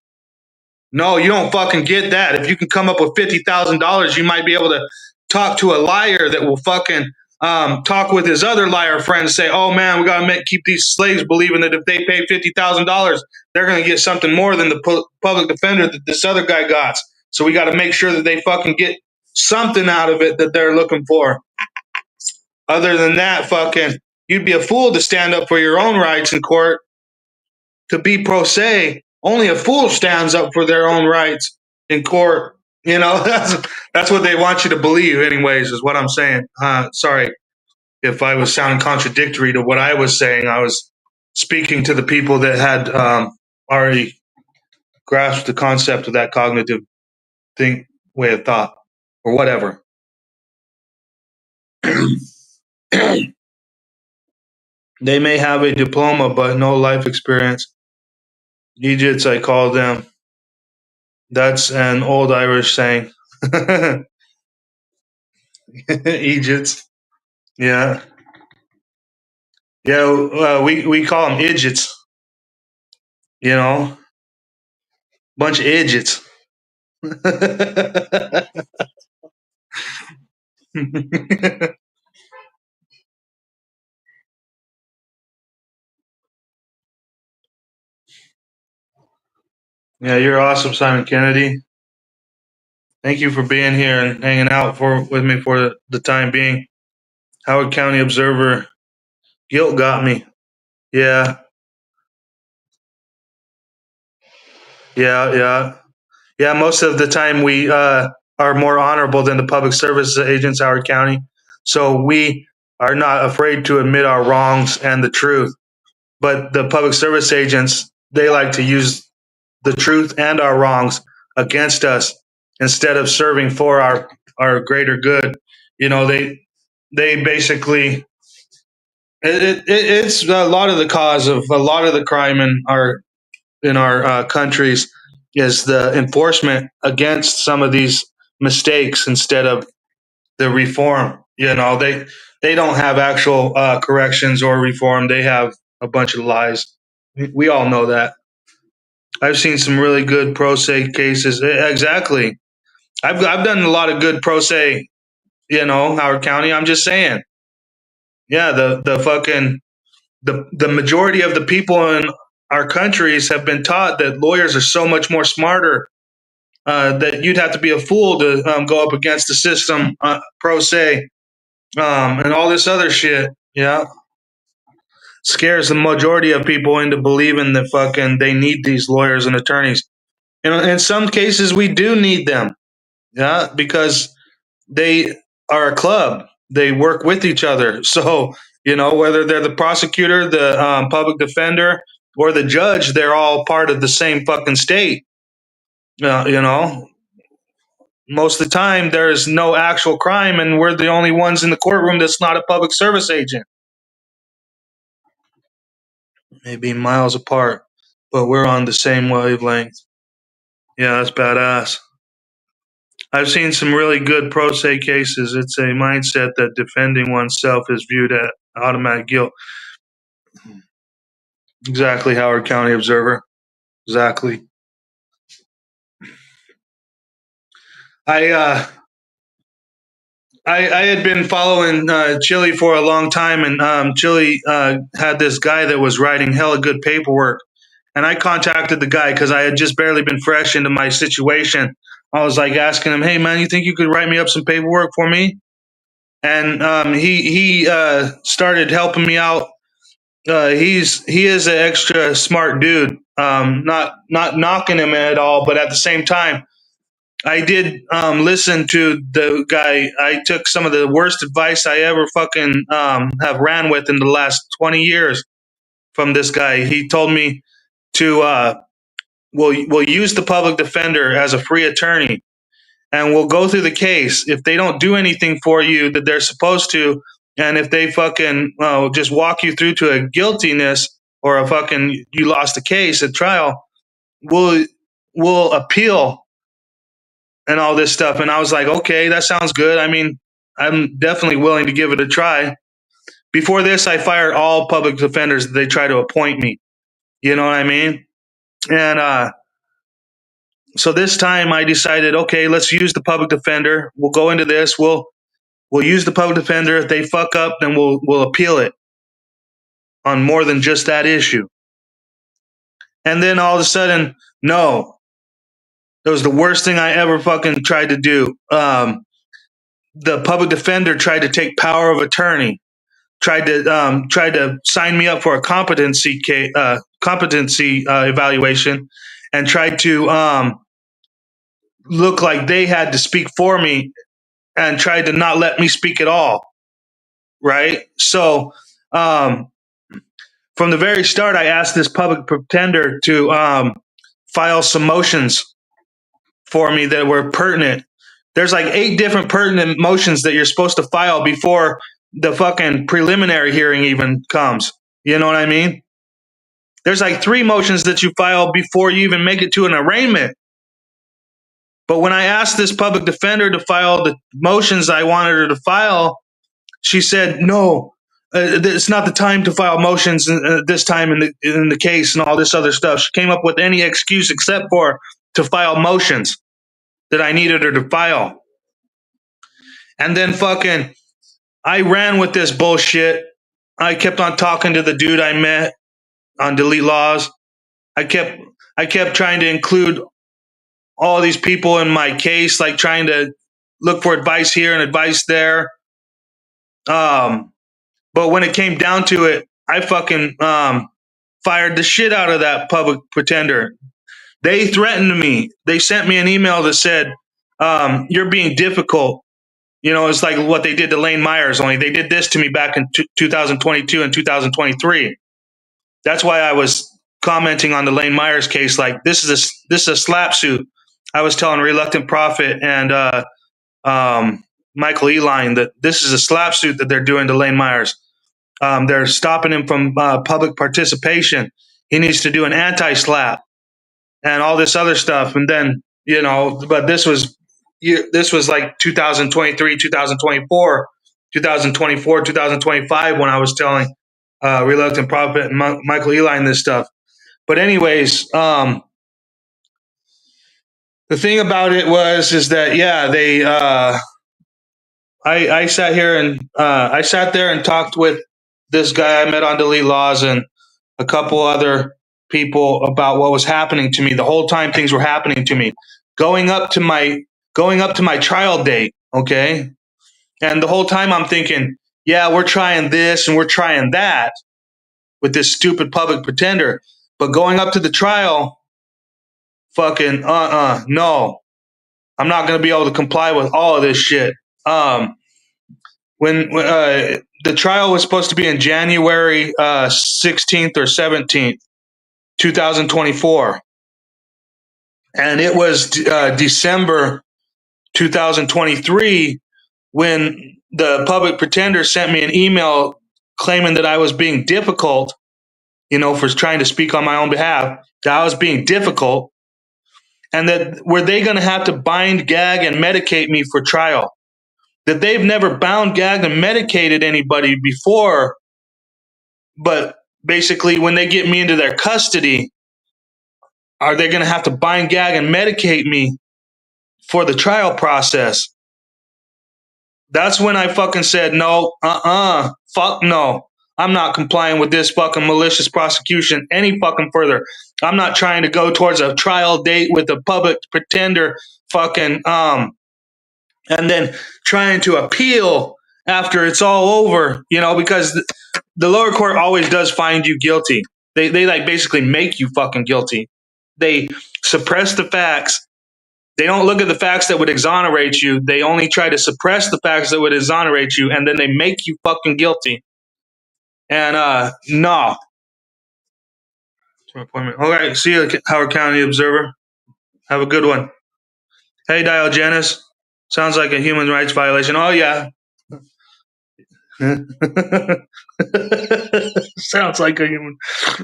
No, you don't fucking get that. If you can come up with $50,000, you might be able to talk to a liar that will fucking talk with his other liar friends and say, oh man, we got to keep these slaves believing that if they pay $50,000, they're going to get something more than the public defender that this other guy got. So we got to make sure that they fucking get something out of it that they're looking for. Other than that, fucking, you'd be a fool to stand up for your own rights in court. To be pro se, only a fool stands up for their own rights in court. You know, that's what they want you to believe, anyways, is what I'm saying. Sorry if I was sounding contradictory to what I was saying. I was speaking to the people that had already grasped the concept of that cognitive way of thought, or whatever. They may have a diploma, but no life experience. Egypts, I call them. That's an old Irish saying. Egypts. Yeah. Yeah, we call them idiots. You know? Bunch of idiots. Yeah, you're awesome, Simon Kennedy. Thank you for being here and hanging out with me for the time being. Howard County Observer. Guilt got me. Yeah. Yeah. Yeah, most of the time we are more honorable than the public service agents, Howard County. So we are not afraid to admit our wrongs and the truth. But the public service agents, they like to use the truth and our wrongs against us instead of serving for our greater good. You know, they basically it's a lot of the cause of a lot of the crime in our countries is the enforcement against some of these mistakes instead of the reform. You know, they don't have actual corrections or reform. They have a bunch of lies. We all know that. I've seen some really good pro se cases. Exactly. I've done a lot of good pro se. You know, Howard County. I'm just saying. Yeah, the fucking the majority of the people in our countries have been taught that lawyers are so much more smarter that you'd have to be a fool to go up against the system pro se and all this other shit. Yeah, scares the majority of people into believing that fucking they need these lawyers and attorneys. And in some cases, we do need them. Yeah, because they are a club. They work with each other. So you know whether they're the prosecutor, the public defender, or the judge, they're all part of the same fucking state. You know, most of the time there's no actual crime and we're the only ones in the courtroom that's not a public service agent. Maybe miles apart, but we're on the same wavelength. Yeah, that's badass. I've seen some really good pro se cases. It's a mindset that defending oneself is viewed as automatic guilt. Exactly, Howard County Observer. Exactly. I uh, I had been following Chili for a long time, and Chili had this guy that was writing hella good paperwork. And I contacted the guy because I had just barely been fresh into my situation. I was like asking him, "Hey man, you think you could write me up some paperwork for me?" And he started helping me out. He is an extra smart dude. Not knocking him at all, but at the same time, I did listen to the guy. I took some of the worst advice I ever fucking have ran with in the last 20 years from this guy. He told me to we'll use the public defender as a free attorney, and we'll go through the case. If they don't do anything for you that they're supposed to, and if they fucking just walk you through to a guiltiness or a fucking you lost the case at trial, we'll we'll appeal and all this stuff. And I was like, okay, that sounds good. I mean, I'm definitely willing to give it a try. Before this, I fired all public defenders that they try to appoint me. You know what I mean? And so this time I decided, okay, let's use the public defender. We'll go into this. We'll use the public defender. If they fuck up, then we'll appeal it on more than just that issue. And then all of a sudden, no, it was the worst thing I ever fucking tried to do. The public defender tried to take power of attorney, tried to sign me up for a competency evaluation, and tried to look like they had to speak for me, and tried to not let me speak at all. Right. So um, from the very start, I asked this public pretender to file some motions for me that were pertinent. There's like 8 different pertinent motions that you're supposed to file before the fucking preliminary hearing even comes. You know what I mean? There's like 3 motions that you file before you even make it to an arraignment. But when I asked this public defender to file the motions I wanted her to file, she said, no, it's not the time to file motions this time in the case and all this other stuff. She came up with any excuse except for to file motions that I needed her to file. And then fucking, I ran with this bullshit. I kept on talking to the dude I met on Delete Laws. I kept I kept trying to include all these people in my case, like trying to look for advice here and advice there. Um, but when it came down to it, I fucking fired the shit out of that public pretender. They threatened me. They sent me an email that said, "You're being difficult." It's like what they did to Lane Myers. Only they did this to me back in 2022 and 2023. That's why I was commenting on the Lane Myers case. Like this is a slap suit. I was telling Reluctant Prophet and Michael Eline that this is a slap suit that they're doing to Lane Myers. They're stopping him from public participation. He needs to do an anti-slap and all this other stuff. And then but this was like 2023, 2024, 2024, 2025 when I was telling Reluctant Prophet and Michael Eline this stuff. But anyways, the thing about it is that they I sat here and I sat there and talked with this guy I met on Delete Laws and a couple other people about what was happening to me the whole time things were happening to me, going up to my trial date. Okay, and the whole time I'm thinking, yeah, we're trying this and we're trying that with this stupid public pretender, but going up to the trial, fucking no, I'm not going to be able to comply with all of this shit. When the trial was supposed to be in January 16th or 17th, 2024, and it was December 2023 when the public pretender sent me an email claiming that I was being difficult, for trying to speak on my own behalf, that I was being difficult, and that were they going to have to bind, gag, and medicate me for trial. That they've never bound, gagged, and medicated anybody before, but basically when they get me into their custody, are they going to have to bind, gag, and medicate me for the trial process? That's when I fucking said, no, fuck no. I'm not complying with this fucking malicious prosecution any fucking further. I'm not trying to go towards a trial date with a public pretender fucking, and then trying to appeal after it's all over, because the lower court always does find you guilty. They like basically make you fucking guilty. They suppress the facts. They don't look at the facts that would exonerate you. They only try to suppress the facts that would exonerate you, and then they make you fucking guilty. And no. All right, see you, Howard County Observer. Have a good one. Hey, Diogenes. Sounds like a human rights violation. Oh, yeah. Sounds like a human.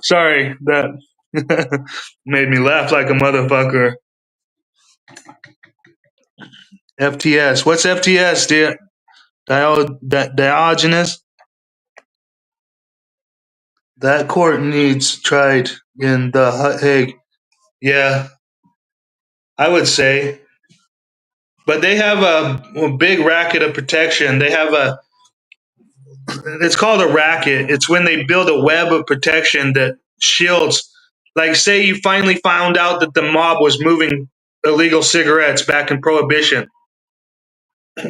Sorry, that made me laugh like a motherfucker. FTS. What's FTS, dear? Diogenes? That court needs tried in the Hague. Yeah, I would say. But they have a big racket of protection. It's called a racket. It's when they build a web of protection that shields. Like, say you finally found out that the mob was moving illegal cigarettes back in Prohibition.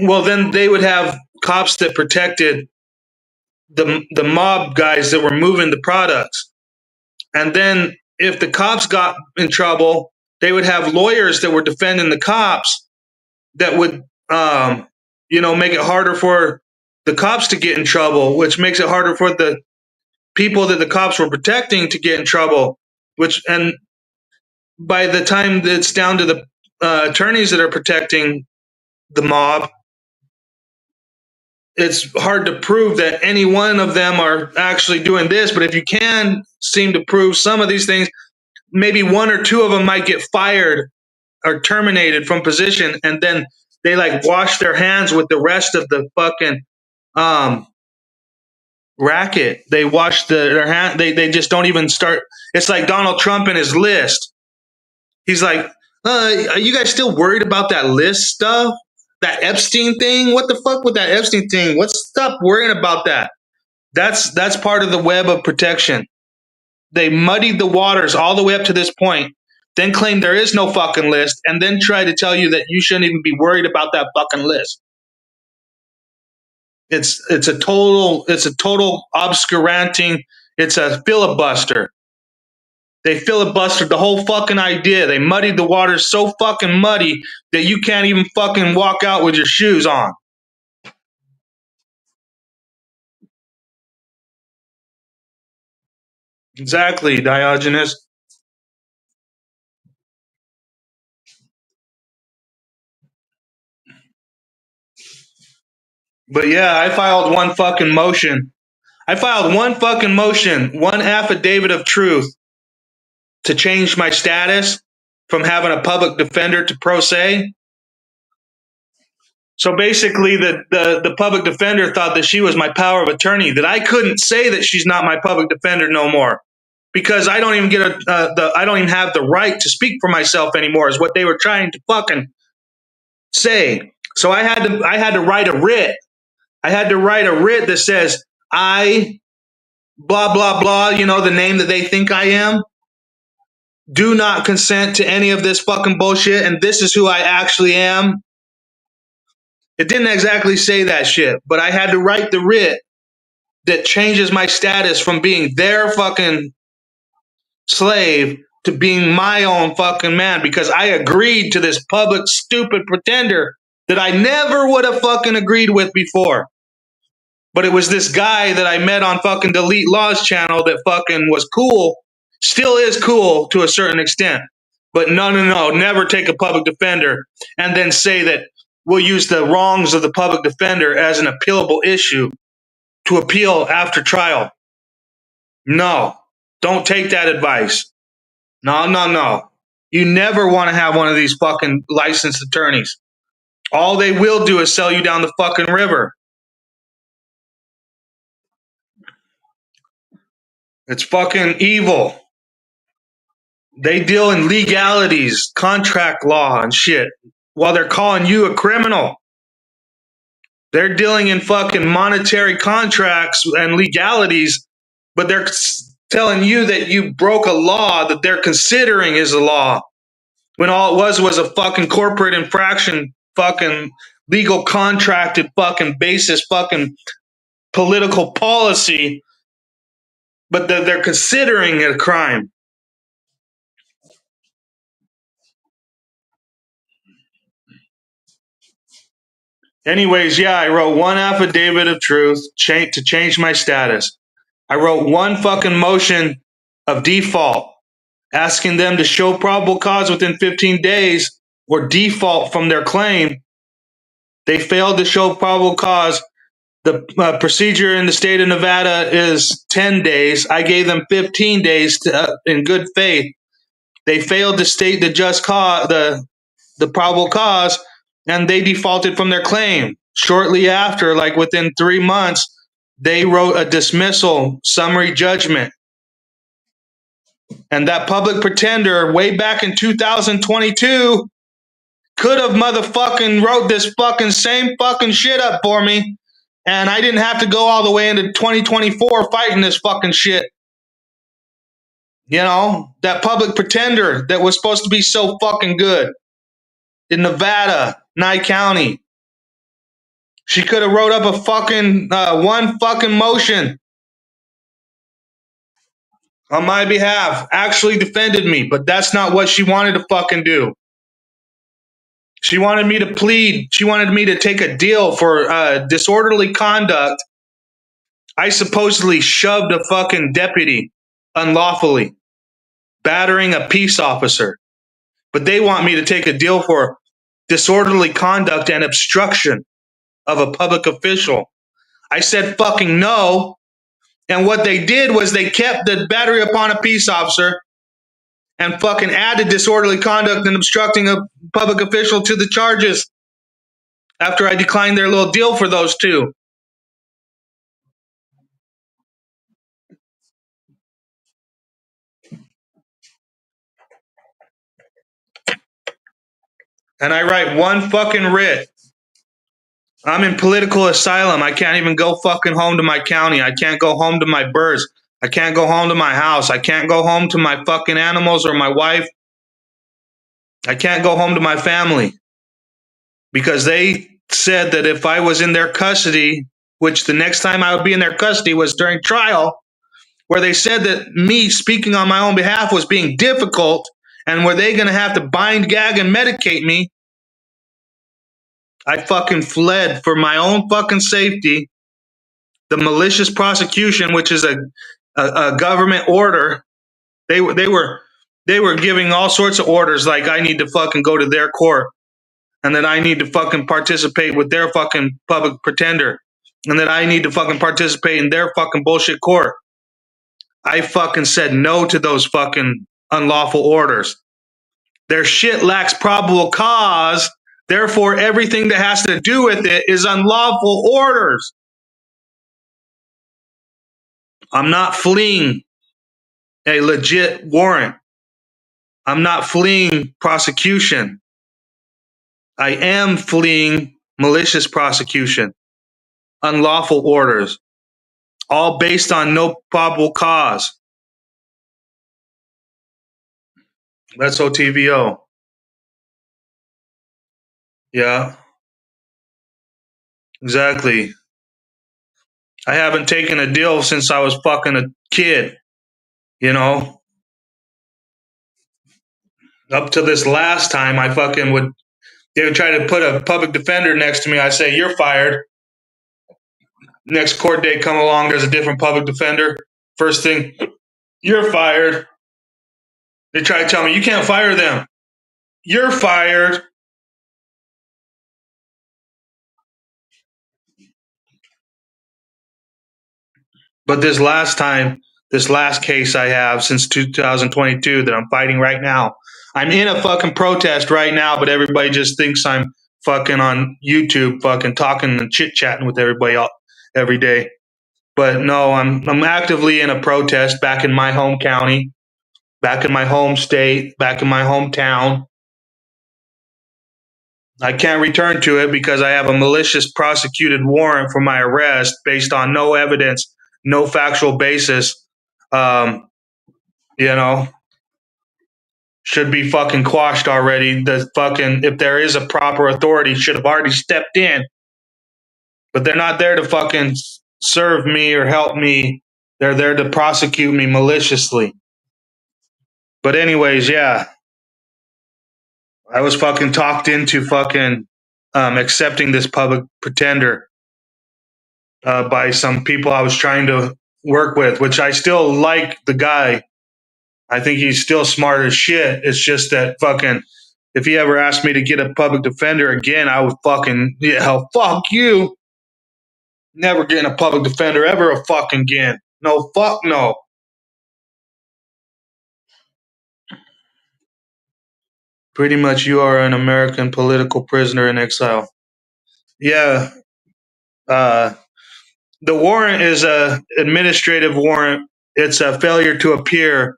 Well, then they would have cops that protected the mob guys that were moving the products. And then if the cops got in trouble, they would have lawyers that were defending the cops that would, make it harder for the cops to get in trouble, which makes it harder for the people that the cops were protecting to get in trouble. And by the time that it's down to the attorneys that are protecting the mob, it's hard to prove that any one of them are actually doing this. But if you can seem to prove some of these things, maybe one or two of them might get fired or terminated from position, and then they like wash their hands with the rest of the fucking racket. They wash their hand. They just don't even start. It's like Donald Trump and his list. He's like, are you guys still worried about that list stuff? That Epstein thing? What the fuck with that Epstein thing? Stop worrying about that. That's part of the web of protection. They muddied the waters all the way up to this point, then claim there is no fucking list, and then try to tell you that you shouldn't even be worried about that fucking list. It's a total obscuranting. It's a filibuster. They filibustered the whole fucking idea. They muddied the waters so fucking muddy that you can't even fucking walk out with your shoes on. Exactly, Diogenes. But yeah, I filed one fucking motion. One affidavit of truth to change my status from having a public defender to pro se. So basically, the public defender thought that she was my power of attorney, that I couldn't say that she's not my public defender no more because I don't even I don't even have the right to speak for myself anymore. Is what they were trying to fucking say. So I had to write a writ. I had to write a writ that says I blah blah blah. You know, the name that they think I am. Do not consent to any of this fucking bullshit, and this is who I actually am. It didn't exactly say that shit, but I had to write the writ that changes my status from being their fucking slave to being my own fucking man because I agreed to this public stupid pretender that I never would have fucking agreed with before. But it was this guy that I met on fucking Delete Laws channel that fucking was cool, still is cool to a certain extent. But no, never take a public defender and then say that we'll use the wrongs of the public defender as an appealable issue to appeal after trial. No, don't take that advice. No. You never want to have one of these fucking licensed attorneys. All they will do is sell you down the fucking river. It's fucking evil. They deal in legalities, contract law and shit, while they're calling you a criminal. They're dealing in fucking monetary contracts and legalities, but they're telling you that you broke a law that they're considering is a law, when all it was a fucking corporate infraction, fucking legal contracted fucking basis, fucking political policy, but they're considering it a crime. Anyways, yeah, I wrote one affidavit of truth to change my status. I wrote one fucking motion of default, asking them to show probable cause within 15 days or default from their claim. They failed to show probable cause. The procedure in the state of Nevada is 10 days. I gave them 15 days in good faith. They failed to state the just cause, the probable cause, and they defaulted from their claim. Shortly after, like within 3 months, they wrote a dismissal summary judgment. And that public pretender, way back in 2022, could have motherfucking wrote this fucking same fucking shit up for me. And I didn't have to go all the way into 2024 fighting this fucking shit. You know, that public pretender that was supposed to be so fucking good in Nevada, Nye County. She could have wrote up a fucking one fucking motion on my behalf, actually defended me, but that's not what she wanted to fucking do. She wanted me to plead. She wanted me to take a deal for disorderly conduct. I supposedly shoved a fucking deputy unlawfully, battering a peace officer. But they want me to take a deal for disorderly conduct and obstruction of a public official. I said fucking no. And what they did was they kept the battery upon a peace officer and fucking added disorderly conduct and obstructing a public official to the charges after I declined their little deal for those two. And I write one fucking writ. I'm in political asylum. I can't even go fucking home to my county. I can't go home to my birds. I can't go home to my house. I can't go home to my fucking animals or my wife. I can't go home to my family because they said that if I was in their custody, which the next time I would be in their custody was during trial, where they said that me speaking on my own behalf was being difficult, and were they going to have to bind, gag, and medicate me, I fucking fled for my own fucking safety. The malicious prosecution, which is a government order, they were giving all sorts of orders, like I need to fucking go to their court, and that I need to fucking participate with their fucking public pretender, and that I need to fucking participate in their fucking bullshit court. I fucking said no to those fucking unlawful orders. Their shit lacks probable cause. Therefore, everything that has to do with it is unlawful orders. I'm not fleeing a legit warrant. I'm not fleeing prosecution. I am fleeing malicious prosecution, unlawful orders, all based on no probable cause. That's OTVO. Yeah, exactly. I haven't taken a deal since I was fucking a kid, you know? Up to this last time, they would try to put a public defender next to me. I say, you're fired. Next court date come along, there's a different public defender. First thing, you're fired. They try to tell me, you can't fire them. You're fired. But this last case I have since 2022 that I'm fighting right now, I'm in a fucking protest right now, but everybody just thinks I'm fucking on YouTube, fucking talking and chit chatting with everybody every day. But no, I'm actively in a protest back in my home county, back in my home state, back in my hometown. I can't return to it because I have a malicious prosecuted warrant for my arrest based on no evidence, no factual basis. Um, you know, should be fucking quashed already. The fucking, if there is a proper authority, should have already stepped in. But they're not there to fucking serve me or help me. They're there to prosecute me maliciously. But anyways, yeah, I was fucking talked into fucking accepting this public pretender by some people I was trying to work with, which I still like the guy. I think he's still smart as shit. It's just that fucking, if he ever asked me to get a public defender again, I would fucking, yeah, fuck you. Never getting a public defender ever a fucking again. No, fuck no. Pretty much you are an American political prisoner in exile. Yeah. Uh, the warrant is a administrative warrant. It's a failure to appear.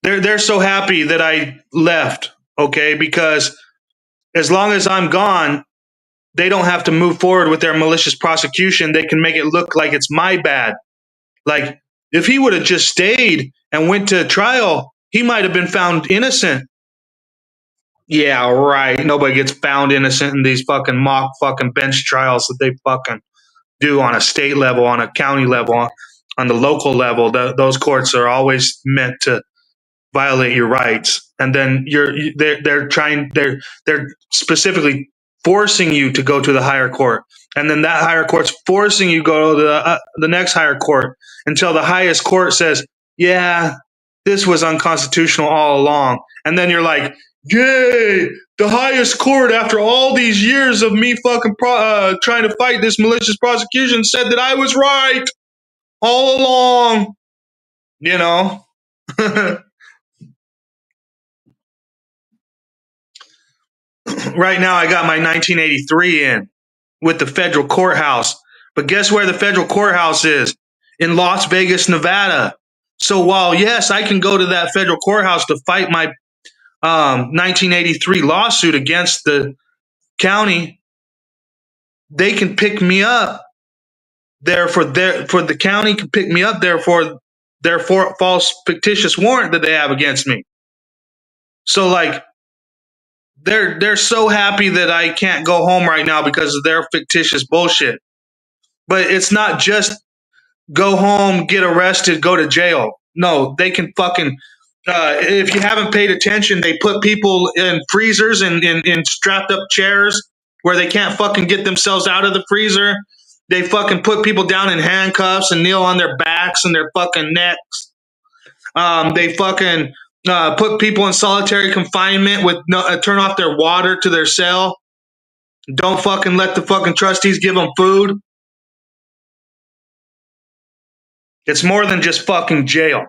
They're so happy that I left, okay? Because as long as I'm gone, they don't have to move forward with their malicious prosecution. They can make it look like it's my bad. Like, if he would have just stayed and went to trial, he might have been found innocent. Yeah, right. Nobody gets found innocent in these fucking mock fucking bench trials that they fucking do on a state level, on a county level, on the local level. Those courts are always meant to violate your rights, and then they're specifically forcing you to go to the higher court, and then that higher court's forcing you to go to the next higher court until the highest court says, yeah, this was unconstitutional all along. And then you're like, yay, the highest court, after all these years of me fucking trying to fight this malicious prosecution, said that I was right all along, you know. Right now I got my 1983 in with the federal courthouse. But guess where the federal courthouse is? In Las Vegas, Nevada. So while, yes, I can go to that federal courthouse to fight my 1983 lawsuit against the county, they can pick me up there for the county can pick me up there for their false fictitious warrant that they have against me. So like, they're so happy that I can't go home right now because of their fictitious bullshit. But it's not just go home, get arrested, go to jail. No, they can fucking. If you haven't paid attention, they put people in freezers and in strapped up chairs where they can't fucking get themselves out of the freezer. They fucking put people down in handcuffs and kneel on their backs and their fucking necks. They fucking put people in solitary confinement with turn off their water to their cell. Don't fucking let the fucking trustees give them food. It's more than just fucking jail.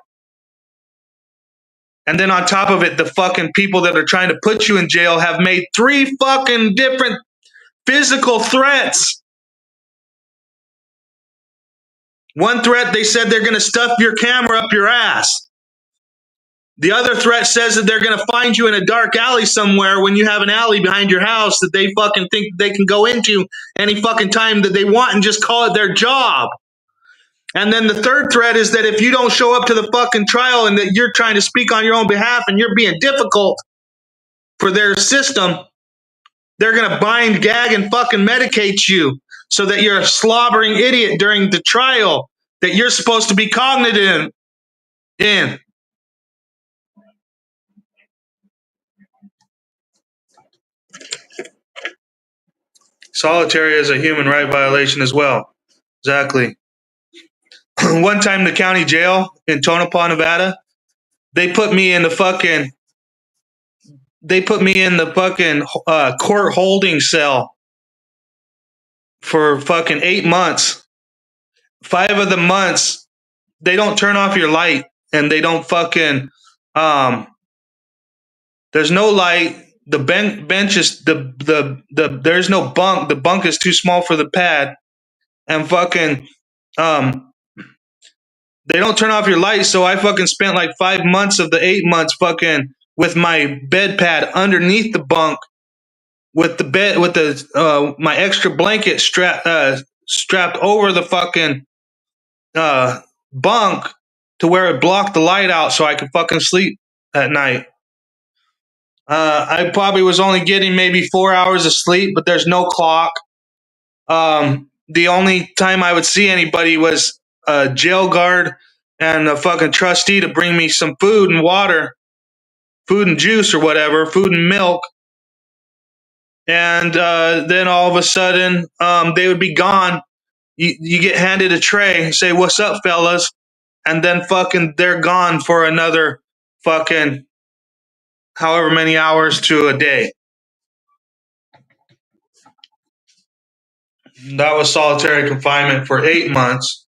And then on top of it, the fucking people that are trying to put you in jail have made 3 fucking different physical threats. One threat, they said they're going to stuff your camera up your ass. The other threat says that they're going to find you in a dark alley somewhere when you have an alley behind your house that they fucking think they can go into any fucking time that they want and just call it their job. And then the third threat is that if you don't show up to the fucking trial and that you're trying to speak on your own behalf and you're being difficult for their system, they're going to bind, gag, and fucking medicate you so that you're a slobbering idiot during the trial that you're supposed to be cognitive in. Solitary is a human right violation as well. Exactly. One time, the county jail in Tonopah, Nevada, they put me in the fucking court holding cell for fucking 8 months. 5 of the months, they don't turn off your light and they don't fucking there's no light. The bench is there's no bunk. The bunk is too small for the pad, and fucking they don't turn off your light. So I fucking spent like 5 months of the 8 months fucking with my bed pad underneath the bunk, with the bed with the my extra blanket strapped over the fucking bunk to where it blocked the light out, so I could fucking sleep at night. I probably was only getting maybe 4 hours of sleep, but there's no clock. The only time I would see anybody was a jail guard and a fucking trustee to bring me some food and water, food and juice or whatever, food and milk. And then all of a sudden, they would be gone. You get handed a tray, say, "What's up, fellas?" And then fucking they're gone for another fucking however many hours to a day. That was solitary confinement for 8 months.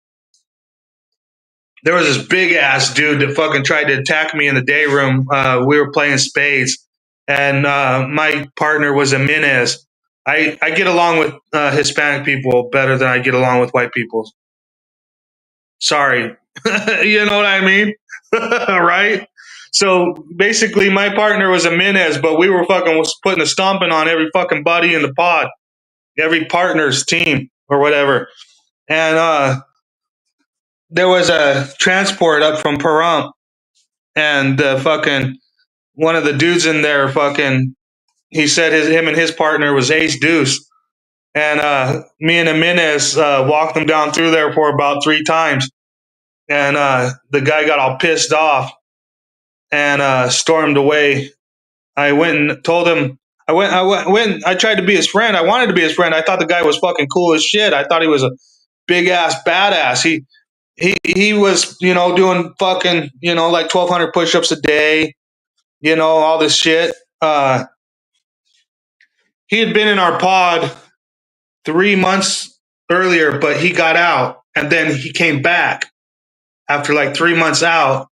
There was this big ass dude that fucking tried to attack me in the day room. We were playing spades, and my partner was a Jimenez. I get along with Hispanic people better than I get along with white people. Sorry. You know what I mean? Right? So basically, my partner was a Jimenez, but we were fucking putting a stomping on every fucking buddy in the pod, every partner's team or whatever. And there was a transport up from Pahrump, and fucking one of the dudes in there fucking he said him and his partner was Ace Deuce, and me and Jimenez walked them down through there for about 3 times, and the guy got all pissed off and stormed away. I went and told him. I tried to be his friend. I wanted to be his friend. I thought the guy was fucking cool as shit. I thought he was a big ass badass. He was, doing fucking, like 1,200 push-ups a day, all this shit. He had been in our pod 3 months earlier, but he got out, and then he came back after like 3 months out,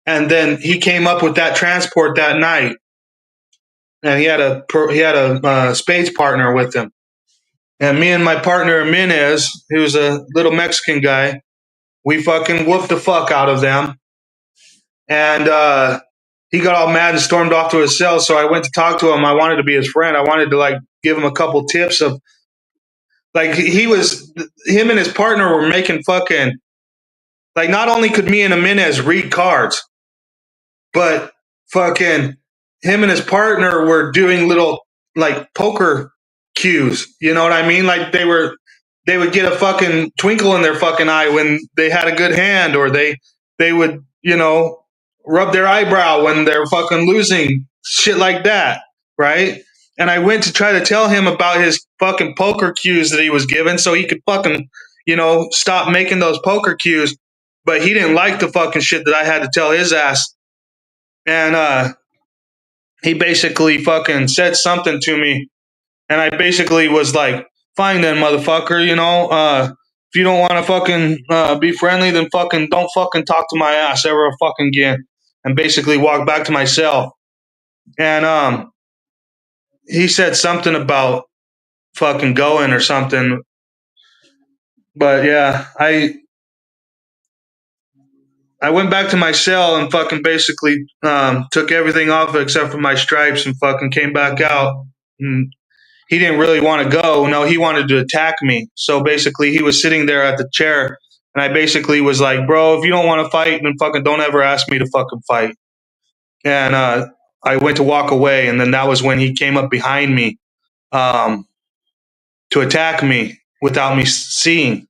and then he came up with that transport that night, and he had a spades partner with him, and me and my partner Jimenez, he was a little Mexican guy, we fucking whooped the fuck out of them, and he got all mad and stormed off to his cell. So I went to talk to him. I wanted to be his friend. I wanted to like give him a couple tips of like him and his partner were making fucking like not only could me and Jimenez read cards, but fucking him and his partner were doing little like poker cues. You know what I mean? Like they were they would get a fucking twinkle in their fucking eye when they had a good hand, or they would, rub their eyebrow when they're fucking losing, shit like that, right? And I went to try to tell him about his fucking poker cues that he was given so he could fucking, stop making those poker cues. But he didn't like the fucking shit that I had to tell his ass. And he basically fucking said something to me. And I basically was like, fine then, motherfucker, if you don't want to fucking be friendly, then fucking don't fucking talk to my ass ever fucking again. And basically walked back to my cell. And he said something about fucking going or something. But yeah, I went back to my cell and fucking basically took everything off except for my stripes and fucking came back out. And he didn't really want to go. No, he wanted to attack me. So basically, he was sitting there at the chair, and I basically was like, "Bro, if you don't want to fight, then fucking don't ever ask me to fucking fight." And I went to walk away, and then that was when he came up behind me um, to attack me without me seeing.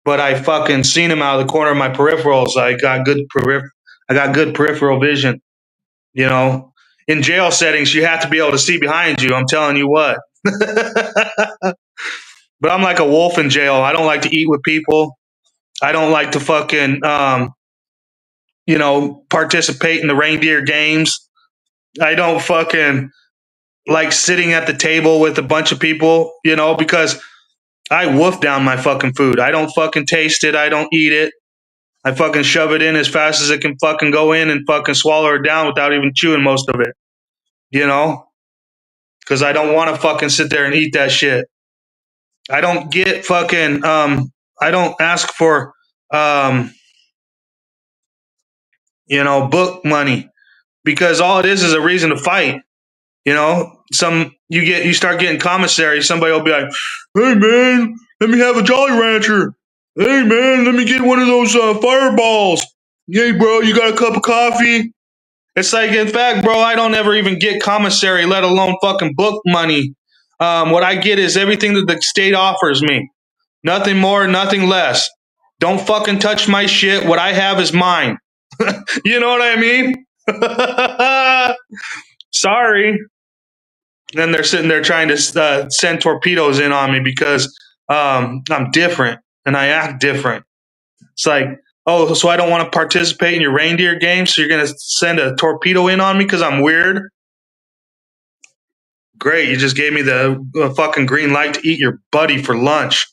But I fucking seen him out of the corner of my peripherals. I got good peripheral vision. You know, in jail settings, you have to be able to see behind you. I'm telling you what. But I'm like a wolf in jail. I don't like to eat with people. I don't like to fucking, participate in the reindeer games. I don't fucking like sitting at the table with a bunch of people, because I wolf down my fucking food. I don't fucking taste it. I don't eat it. I fucking shove it in as fast as it can fucking go in and fucking swallow it down without even chewing most of it, you know? Because I don't want to fucking sit there and eat that shit. I don't get fucking, I don't ask for, book money because all it is a reason to fight. You start getting commissary. Somebody will be like, "Hey man, let me have a Jolly Rancher. Hey man, let me get one of those fireballs. Hey bro, you got a cup of coffee?" It's like, in fact, bro, I don't ever even get commissary, let alone fucking book money. What I get is everything that the state offers me. Nothing more, nothing less. Don't fucking touch my shit. What I have is mine. You know what I mean? Sorry. Then they're sitting there trying to send torpedoes in on me because I'm different and I act different. It's like, oh, so I don't want to participate in your reindeer game, so you're going to send a torpedo in on me because I'm weird? Great, you just gave me the fucking green light to eat your buddy for lunch.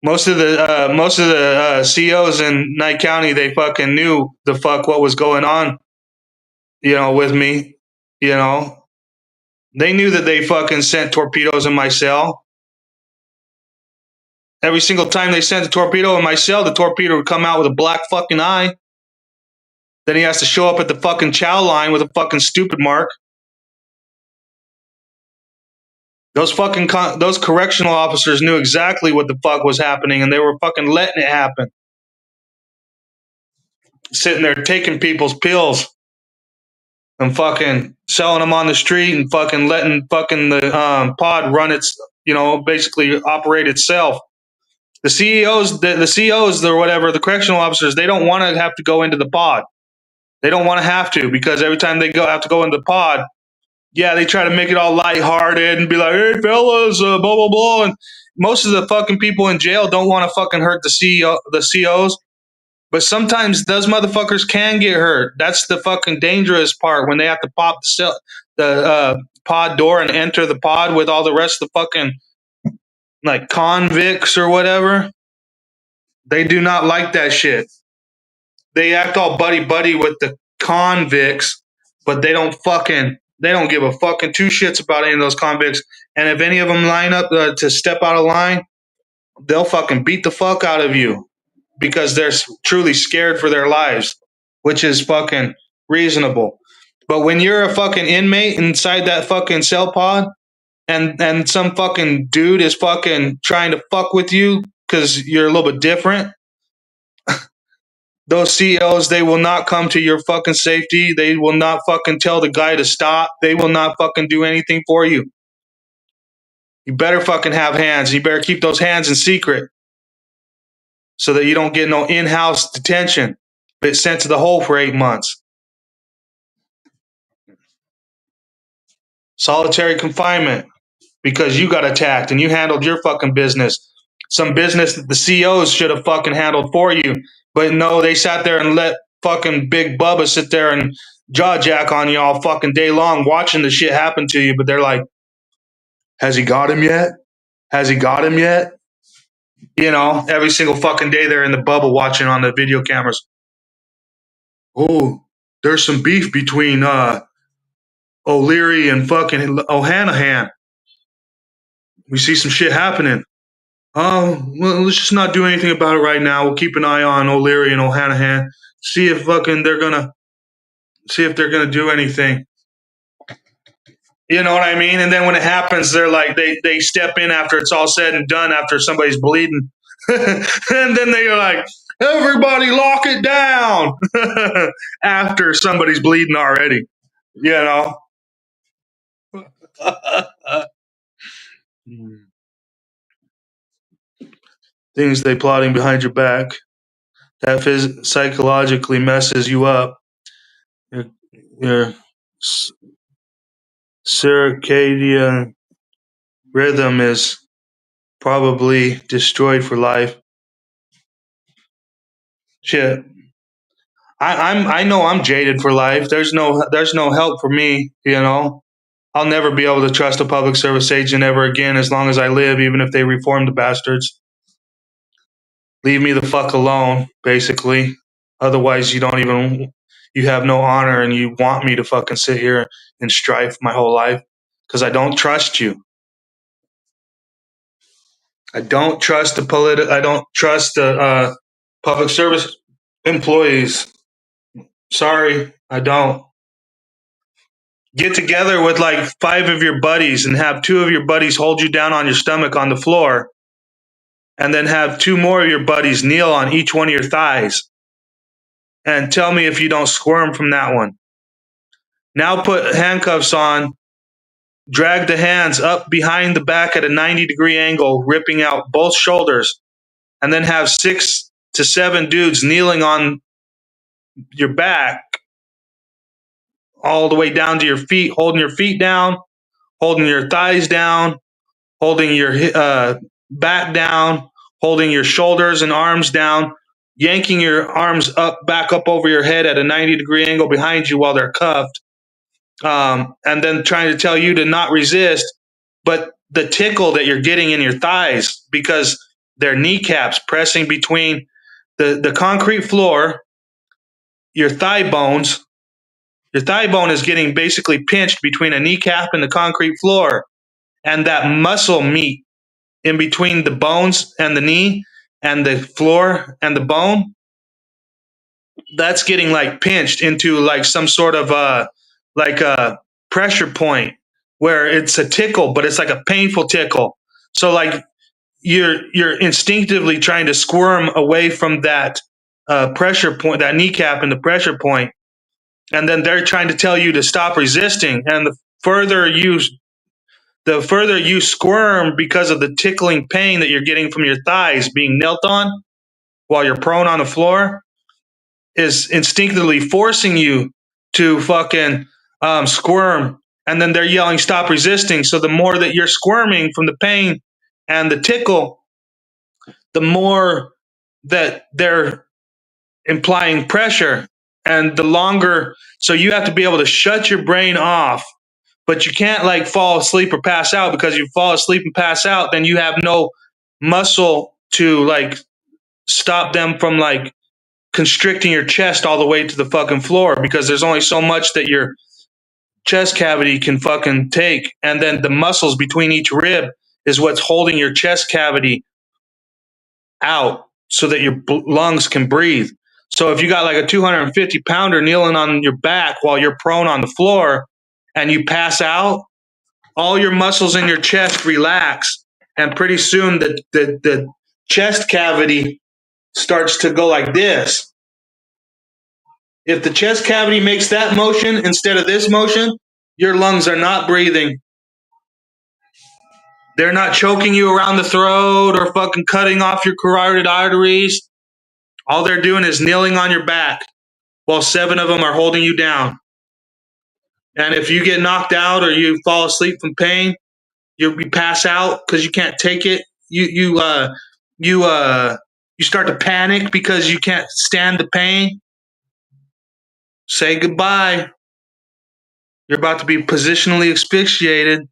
Most of the COs in Knight County, they fucking knew the fuck what was going on, with me. You know, they knew that they fucking sent torpedoes in my cell. Every single time they sent a torpedo in my cell, the torpedo would come out with a black fucking eye. Then he has to show up at the fucking chow line with a fucking stupid mark. Those correctional officers knew exactly what the fuck was happening, and they were fucking letting it happen. Sitting there taking people's pills and fucking selling them on the street and fucking letting fucking the pod run its, basically operate itself. The CEOs, the COs, or whatever, the correctional officers, they don't want to have to go into the pod. They don't want to have to because every time they have to go into the pod, yeah, they try to make it all lighthearted and be like, "Hey, fellas, blah blah blah." And most of the fucking people in jail don't want to fucking hurt the COs. But sometimes those motherfuckers can get hurt. That's the fucking dangerous part when they have to pop the pod door and enter the pod with all the rest of the fucking like convicts or whatever. They do not like that shit. They act all buddy buddy with the convicts, but they don't give a fucking two shits about any of those convicts. And if any of them line up to step out of line, they'll fucking beat the fuck out of you because they're truly scared for their lives, which is fucking reasonable. But when you're a fucking inmate inside that fucking cell pod and some fucking dude is fucking trying to fuck with you because you're a little bit different, Those CEOs, they will not come to your fucking safety. They will not fucking tell the guy to stop. They will not fucking do anything for you. You better fucking have hands. You better keep those hands in secret so that you don't get no in-house detention. Get sent to the hole for 8 months. Solitary confinement because you got attacked and you handled your fucking business. Some business that the CEOs should have fucking handled for you. But no, they sat there and let fucking Big Bubba sit there and jaw jack on you all fucking day long watching the shit happen to you. But they're like, has he got him yet? Has he got him yet? You know, every single fucking day they're in the bubble watching on the video cameras. Oh, there's some beef between O'Leary and fucking O'Hanahan. We see some shit happening. Oh, well, let's just not do anything about it right now. We'll keep an eye on O'Leary and O'Hanahan. See if they're gonna do anything. You know what I mean? And then when it happens, they're like they step in after it's all said and done, after somebody's bleeding. And then they're like, everybody lock it down after somebody's bleeding already. You know? Things they plotting behind your back that psychologically messes you up. Your circadian rhythm is probably destroyed for life. Shit. I know I'm jaded for life. There's no help for me, you know. I'll never be able to trust a public service agent ever again as long as I live, even if they reform the bastards. Leave me the fuck alone, basically. Otherwise, you have no honor and you want me to fucking sit here and strife my whole life because I don't trust you. I don't trust I don't trust the public service employees. Sorry, I don't. Get together with like 5 of your buddies and have 2 of your buddies hold you down on your stomach on the floor, and then have 2 more of your buddies kneel on each one of your thighs. And tell me if you don't squirm from that one. Now put handcuffs on, drag the hands up behind the back at a 90-degree angle, ripping out both shoulders, and then have 6 to 7 dudes kneeling on your back all the way down to your feet, holding your feet down, holding your thighs down, holding your back down, holding your shoulders and arms down, yanking your arms back up over your head at a 90-degree angle behind you while they're cuffed, and then trying to tell you to not resist. But the tickle that you're getting in your thighs because their kneecaps pressing between the concrete floor, your thigh bones. Your thigh bone is getting basically pinched between a kneecap and the concrete floor, and that muscle meat in between the bones and the knee and the floor and the bone, that's getting like pinched into like some sort of like a pressure point where it's a tickle, but it's like a painful tickle. So like you're instinctively trying to squirm away from that pressure point, that kneecap and the pressure point, and then they're trying to tell you to stop resisting. And the further you squirm because of the tickling pain that you're getting from your thighs being knelt on while you're prone on the floor, is instinctively forcing you to fucking squirm. And then they're yelling, stop resisting. So the more that you're squirming from the pain and the tickle, the more that they're implying pressure. And the longer, so you have to be able to shut your brain off, but you can't like fall asleep or pass out, because if you fall asleep and pass out, then you have no muscle to like stop them from like constricting your chest all the way to the fucking floor, because there's only so much that your chest cavity can fucking take. And then the muscles between each rib is what's holding your chest cavity out so that your lungs can breathe. So if you got like a 250 pounder kneeling on your back while you're prone on the floor and you pass out, all your muscles in your chest relax, and pretty soon the chest cavity starts to go like this. If the chest cavity makes that motion instead of this motion, your lungs are not breathing. They're not choking you around the throat or fucking cutting off your carotid arteries. All they're doing is kneeling on your back while 7 of them are holding you down. And if you get knocked out or you fall asleep from pain, you pass out because you can't take it. You start to panic because you can't stand the pain. Say goodbye. You're about to be positionally asphyxiated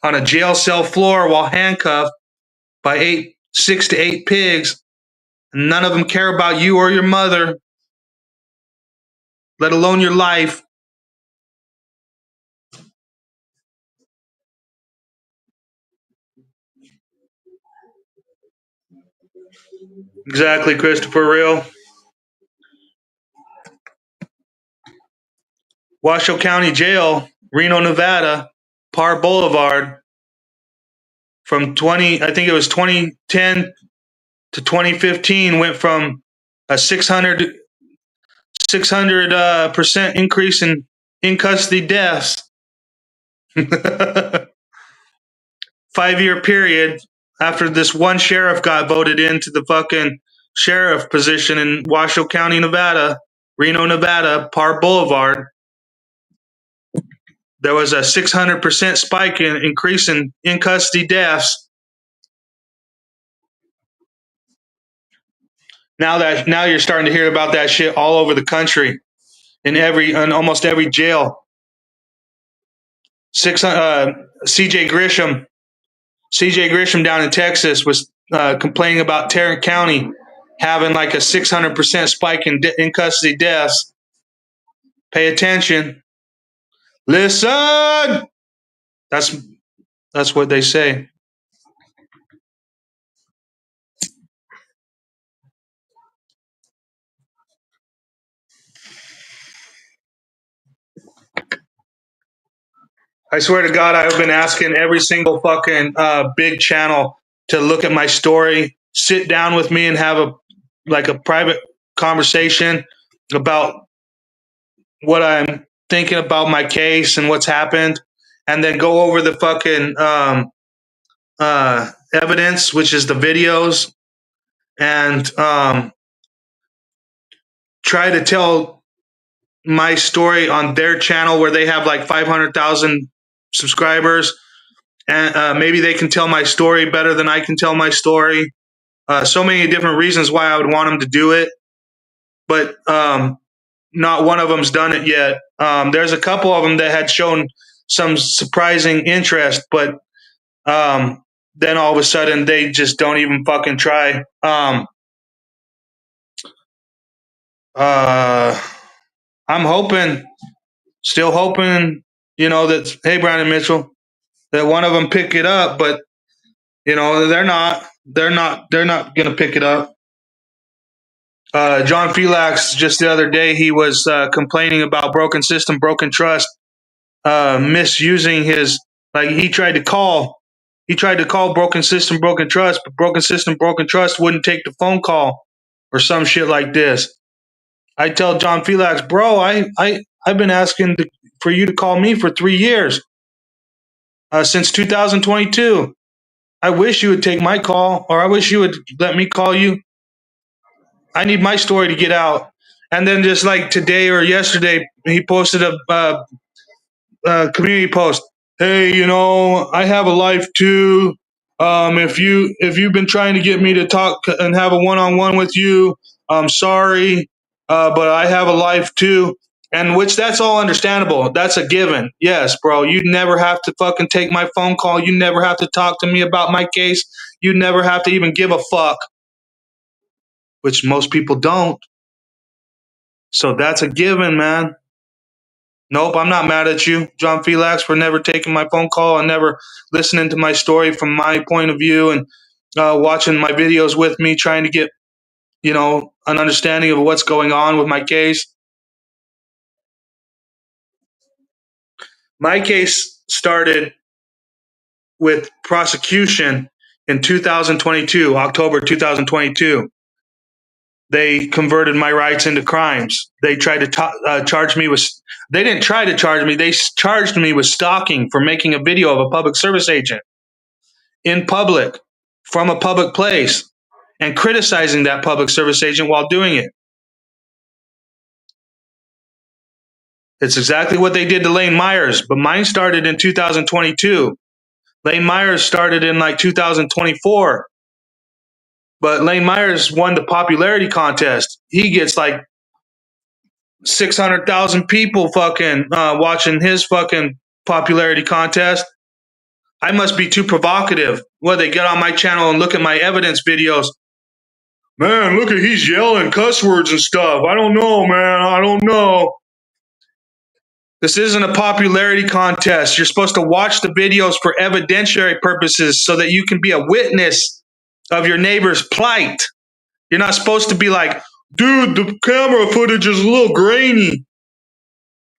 on a jail cell floor while handcuffed by 6 to 8 pigs. And none of them care about you or your mother, let alone your life. Exactly, Christopher Real. Washoe County Jail, Reno, Nevada, Parr Boulevard, from 2010 to 2015, went from a 600% increase in custody deaths. 5-year period after this one sheriff got voted into the fucking sheriff position in Washoe County, Nevada, Reno, Nevada, Parr Boulevard. There was a 600% spike in increase in custody deaths. Now you're starting to hear about that shit all over the country, in almost every jail. CJ Grisham down in Texas was complaining about Tarrant County having like a 600% spike in custody deaths. Pay attention. Listen. That's what they say. I swear to God, I've been asking every single fucking big channel to look at my story, sit down with me, and have a private conversation about what I'm thinking about my case and what's happened, and then go over the fucking evidence, which is the videos, and try to tell my story on their channel where they have like 500,000 subscribers, and maybe they can tell my story better than I can tell my story. So many different reasons why I would want them to do it, but not one of them's done it yet. There's a couple of them that had shown some surprising interest, but then all of a sudden they just don't even fucking try. I'm hoping, still hoping, that, hey, Brandon Mitchell, that one of them pick it up, but they're not going to pick it up. John Felix, just the other day, he was complaining about broken system, broken trust, misusing his, like he tried to call broken system, broken trust, but broken system, broken trust wouldn't take the phone call or some shit like this. I tell John Felix, bro, I've been asking for you to call me for 3 years, since 2022. I wish you would take my call, or I wish you would let me call you. I need my story to get out. And then just like today or yesterday, he posted a community post. Hey, I have a life too. If you've been trying to get me to talk and have a one-on-one with you, I'm sorry, but I have a life too. And which, that's all understandable. That's a given. Yes, bro. You never have to fucking take my phone call. You never have to talk to me about my case. You never have to even give a fuck, which most people don't. So that's a given, man. Nope, I'm not mad at you, John Felix, for never taking my phone call and never listening to my story from my point of view, and watching my videos with me, trying to get, an understanding of what's going on with my case. My case started with prosecution in 2022, October 2022. they converted my rights into crimes. They tried to charge me with. They didn't try to charge me. They charged me with stalking for making a video of a public service agent in public from a public place and criticizing that public service agent while doing it. It's exactly what they did to Lane Myers, but mine started in 2022. Lane Myers started in like 2024. But Lane Myers won the popularity contest. He gets like 600,000 people fucking watching his fucking popularity contest. I must be too provocative. Well, they get on my channel and look at my evidence videos. Man, look at he's yelling cuss words and stuff. I don't know, man. I don't know. This isn't a popularity contest. You're supposed to watch the videos for evidentiary purposes so that you can be a witness of your neighbor's plight. You're not supposed to be like, dude, the camera footage is a little grainy.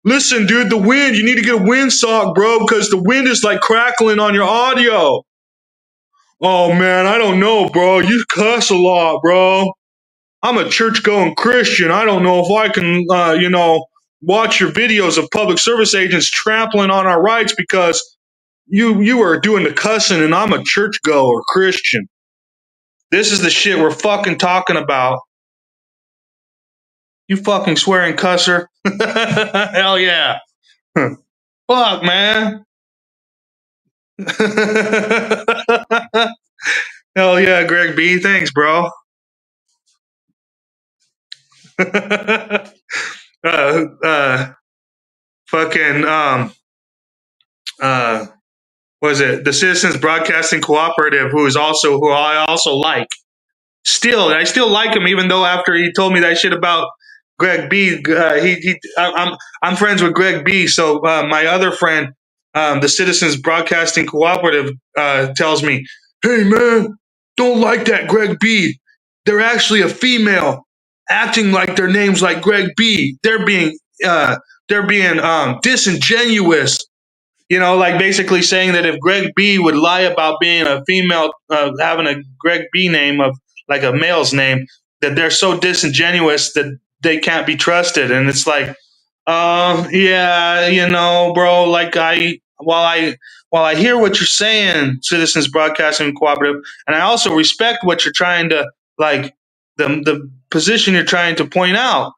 Listen, dude, the wind, you need to get a windsock, bro, because the wind is like crackling on your audio. Oh, man, I don't know, bro. You cuss a lot, bro. I'm a church-going Christian. I don't know if I can, watch your videos of public service agents trampling on our rights because you are doing the cussing and I'm a church-goer Christian. This is the shit we're fucking talking about. You fucking swearing cusser. Hell yeah. Fuck, man. Hell yeah, Greg B. Thanks, bro. Fucking was it the Citizens Broadcasting Cooperative, who I also like. I still like him, even though after he told me that shit about Greg B. I'm friends with Greg B. So my other friend, the Citizens Broadcasting Cooperative, tells me, "Hey man, don't like that Greg B. They're actually a female, acting like their name's like Greg B. They're being disingenuous." Like basically saying that if Greg B would lie about being a female, having a Greg B name of like a male's name, that they're so disingenuous that they can't be trusted. And it's like, yeah, bro, like while I hear what you're saying, Citizens Broadcasting Cooperative, and I also respect what you're trying to like the position you're trying to point out.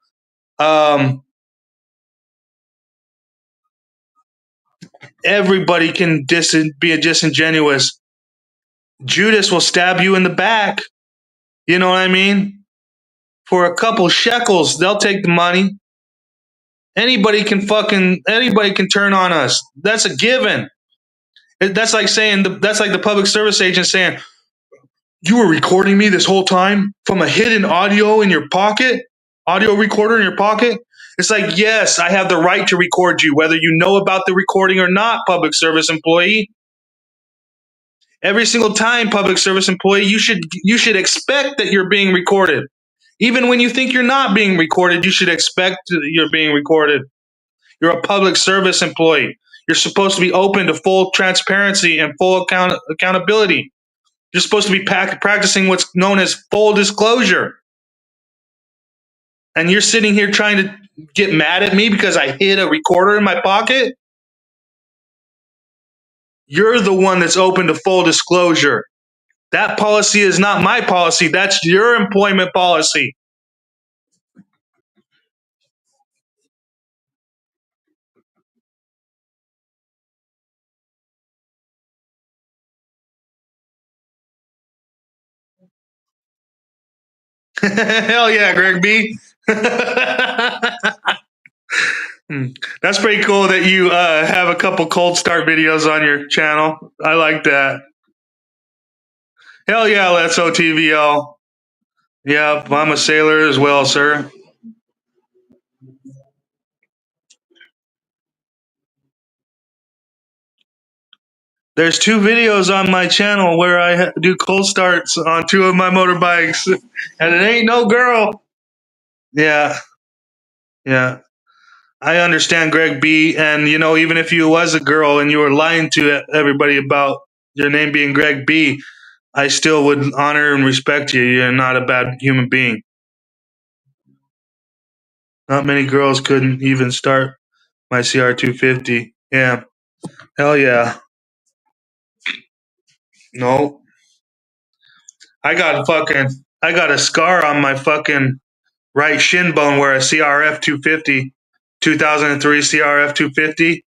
Everybody can be a disingenuous. Judas will stab you in the back. You know what I mean? For a couple shekels, they'll take the money. Anybody can turn on us. That's a given. That's like the public service agent saying, "You were recording me this whole time from a hidden audio recorder in your pocket." It's like, yes, I have the right to record you, whether you know about the recording or not, public service employee. Every single time, public service employee, you should expect that you're being recorded. Even when you think you're not being recorded, you should expect that you're being recorded. You're a public service employee. You're supposed to be open to full transparency and full accountability. You're supposed to be practicing what's known as full disclosure. And you're sitting here trying to get mad at me because I hid a recorder in my pocket? You're the one that's open to full disclosure. That policy is not my policy. That's your employment policy. Hell yeah, Greg B. That's pretty cool that you have a couple cold start videos on your channel. I like that. Hell yeah, let's OTVL. Yeah, I'm a sailor as well, sir. There's 2 videos on my channel where I do cold starts on 2 of my motorbikes, and it ain't no girl. Yeah, yeah. I understand, Greg B. And even if you was a girl and you were lying to everybody about your name being Greg B, I still would honor and respect you. You're not a bad human being. Not many girls couldn't even start my CR250. Yeah. Hell yeah. No. I got a scar on my fucking right shin bone where a CRF 250, 2003 CRF 250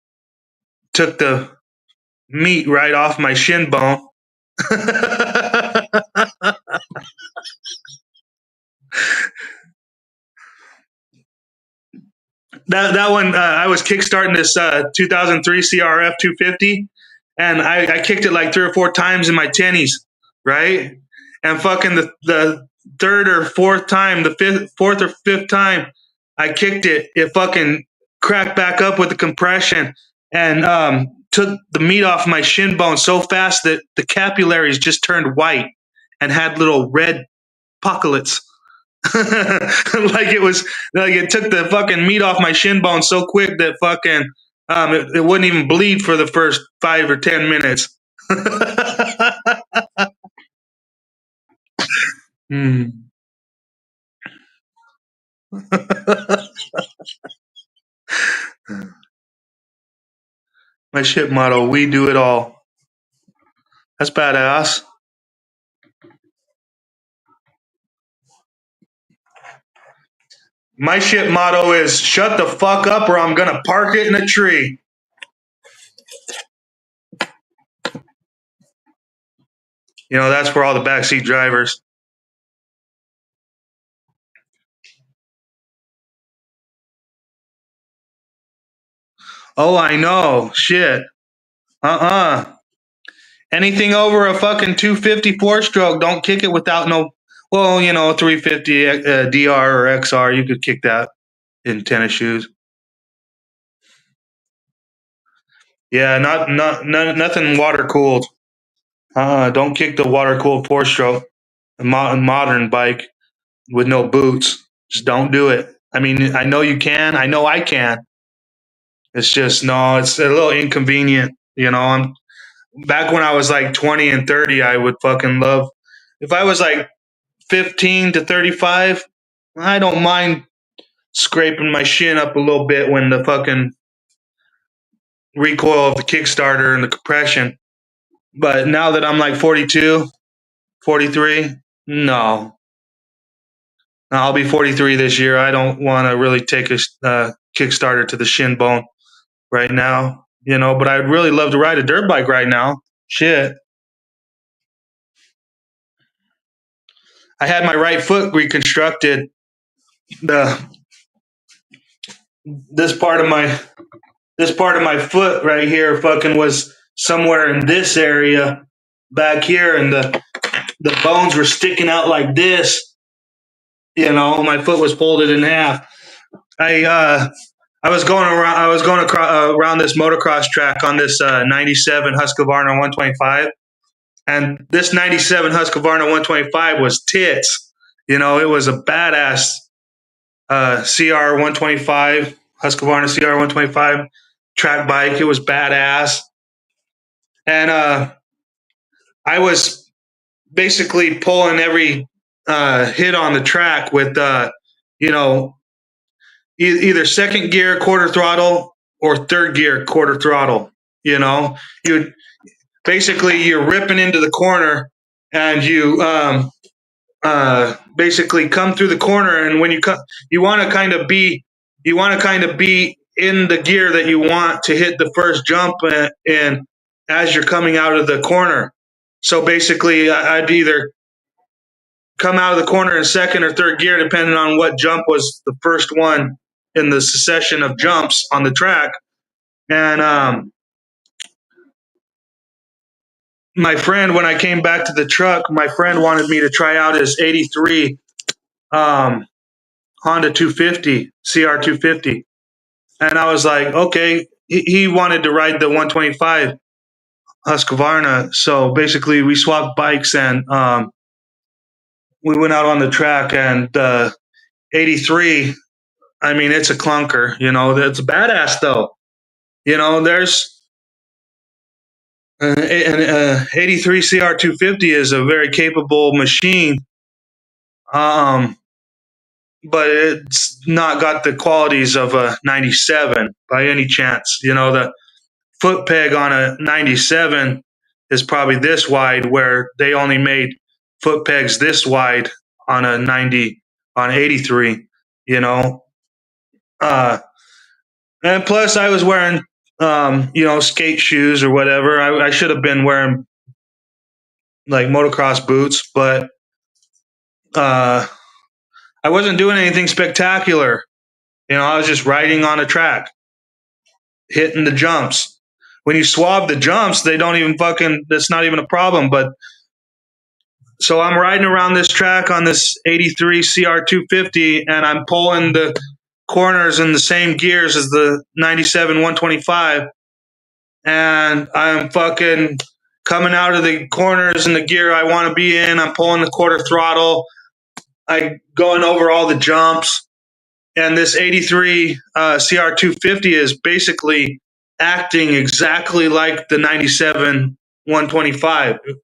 took the meat right off my shin bone. That one, I was kickstarting this 2003 CRF 250, and I kicked it like 3 or 4 times in my tennies, right? And fucking the third or fourth time, fourth or fifth time I kicked it, it fucking cracked back up with the compression and took the meat off my shin bone so fast that the capillaries just turned white and had little red pockets. Like it was like it took the fucking meat off my shin bone so quick that fucking it wouldn't even bleed for the first 5 or 10 minutes. Hmm. My ship motto: "We do it all." That's badass. My ship motto is "Shut the fuck up, or I'm gonna park it in a tree." You know, that's for all the backseat drivers. Oh, I know. Shit. Uh. Anything over a fucking 254 stroke, don't kick it without no. Well, 350 DR or XR, you could kick that in tennis shoes. Yeah, nothing water cooled. Don't kick the water cooled 4 stroke. Modern bike with no boots. Just don't do it. I mean, I know you can. I know I can. It's just no. It's a little inconvenient. I'm back when I was like 20 and 30. I would fucking love if I was like 15 to 35. I don't mind scraping my shin up a little bit when the fucking recoil of the Kickstarter and the compression. But now that I'm like 42, 43, no. I'll be 43 this year. I don't want to really take a Kickstarter to the shin bone right now, but I'd really love to ride a dirt bike right now. Shit. I had my right foot reconstructed. The this part of my this part of my foot right here fucking was somewhere in this area back here, and the bones were sticking out like this. My foot was folded in half. I was going around. I was going around this motocross track on this '97 Husqvarna 125, and this '97 Husqvarna 125 was tits. It was a badass CR 125 Husqvarna CR 125 track bike. It was badass, and I was basically pulling every hit on the track with you know either second gear quarter throttle or third gear quarter throttle. You basically you're ripping into the corner, and you basically come through the corner, and when you come, you want to kind of be in the gear that you want to hit the first jump in as you're coming out of the corner. So basically, I'd either come out of the corner in second or third gear, depending on what jump was the first one in the succession of jumps on the track. And my friend, when I came back to the truck, my friend wanted me to try out his '83 um, Honda 250 CR 250, and I was like, okay. He wanted to ride the 125 Husqvarna, so basically we swapped bikes, and we went out on the track. And '83, I mean, it's a clunker. It's badass though. There's an 83 CR 250 is a very capable machine. Um, but it's not got the qualities of a 97 by any chance. The foot peg on a 97 is probably this wide, where they only made foot pegs this wide on a 90, on 83, you know. Uh, and plus, I was wearing, skate shoes or whatever. I should have been wearing like motocross boots, but uh, I wasn't doing anything spectacular. I was just riding on a track, hitting the jumps. When you swab the jumps, they don't even that's not even a problem. But so I'm riding around this track on this 83 CR250, and I'm pulling the corners in the same gears as the 97 125. And I'm fucking coming out of the corners in the gear I want to be in. I'm pulling the quarter throttle. I going over all the jumps. And this 83 CR250 is basically acting exactly like the 97 125. It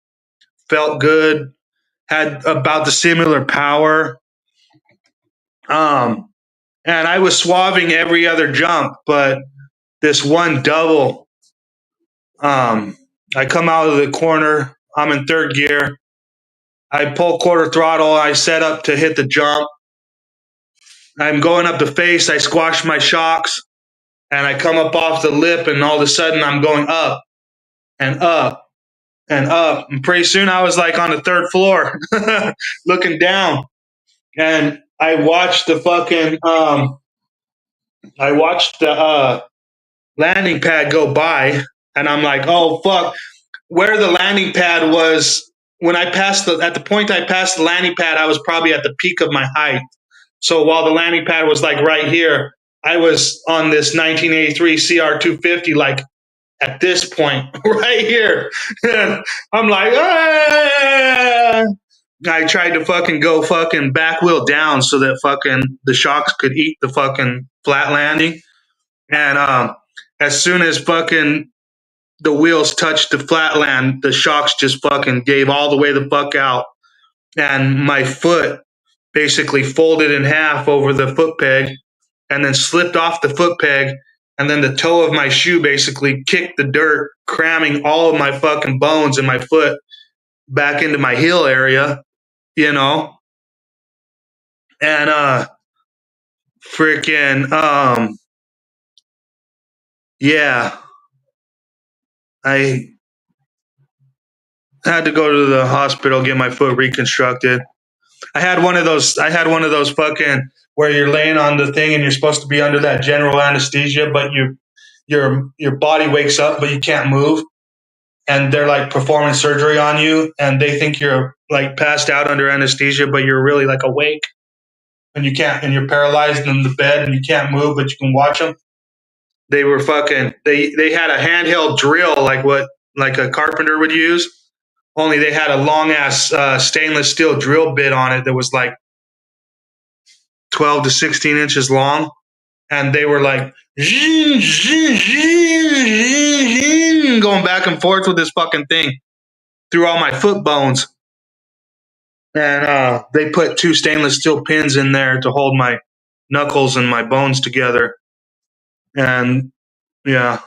felt good, had about the similar power. And I was swabbing every other jump, but this one double, I come out of the corner, I'm in third gear. I pull quarter throttle, I set up to hit the jump. I'm going up the face, I squash my shocks, and I come up off the lip, and all of a sudden I'm going up and up and up. And pretty soon I was like on the third floor looking down. And I watched the landing pad go by, and I'm like, oh fuck. Where the landing pad was, when I passed at the point I passed the landing pad, I was probably at the peak of my height. So while the landing pad was like right here, I was on this 1983 CR250, like at this point right here. And I'm like, ah! I tried to fucking go fucking back wheel down so that fucking the shocks could eat the fucking flat landing. And as soon as fucking the wheels touched the flat land, the shocks just fucking gave all the way the fuck out. And my foot basically folded in half over the foot peg and then slipped off the foot peg. And then the toe of my shoe basically kicked the dirt, cramming all of my fucking bones in my foot back into my heel area, you know? And freaking yeah, I had to go to the hospital, get my foot reconstructed. I had one of those fucking where you're laying on the thing and you're supposed to be under that general anesthesia, but your body wakes up but you can't move, and they're like performing surgery on you, and they think you're like passed out under anesthesia, but you're really like awake, and you can't, and you're paralyzed in the bed and you can't move, but you can watch them. They were fucking. They had a handheld drill like a carpenter would use, only they had a long ass stainless steel drill bit on it that was like 12 to 16 inches long. And they were like going back and forth with this fucking thing through all my foot bones. And they put two stainless steel pins in there to hold my knuckles and my bones together. And yeah,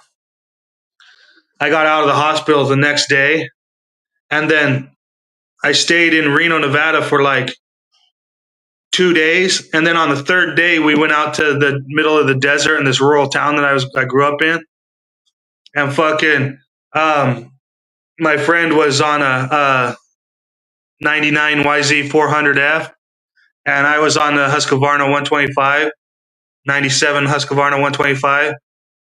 I got out of the hospital the next day. And then I stayed in Reno, Nevada for like 2 days. And then on the third day, we went out to the middle of the desert in this rural town that I grew up in. And fucking, my friend was on a 99 YZ 400F, and I was on the Husqvarna 125, 97 Husqvarna 125.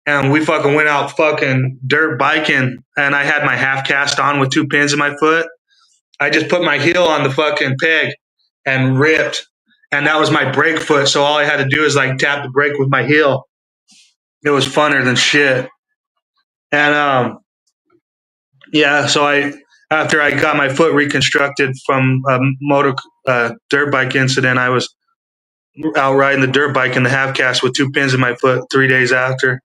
And we fucking went out fucking dirt biking, and I had my half cast on with two pins in my foot. I just put my heel on the fucking peg and ripped. And that was my brake foot. So all I had to do is like tap the brake with my heel. It was funner than shit. And yeah, so after I got my foot reconstructed from a dirt bike incident, I was out riding the dirt bike in the half cast with two pins in my foot 3 days after.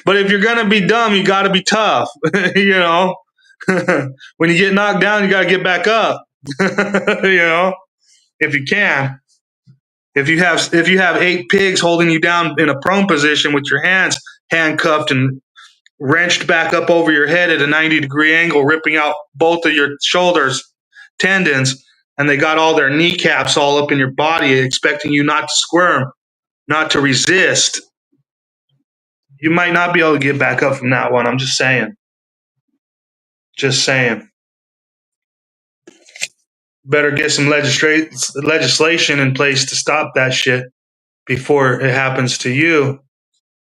But if you're gonna be dumb, you got to be tough. You know, when you get knocked down, you got to get back up. You know. if you can. If you have 8 pigs holding you down in a prone position with your hands handcuffed and wrenched back up over your head at a 90-degree angle, ripping out both of your shoulders tendons, and they got all their kneecaps all up in your body, expecting you not to squirm, not to resist, you might not be able to get back up from that one. I'm just saying. Just saying. Better get some legislation in place to stop that shit before it happens to you,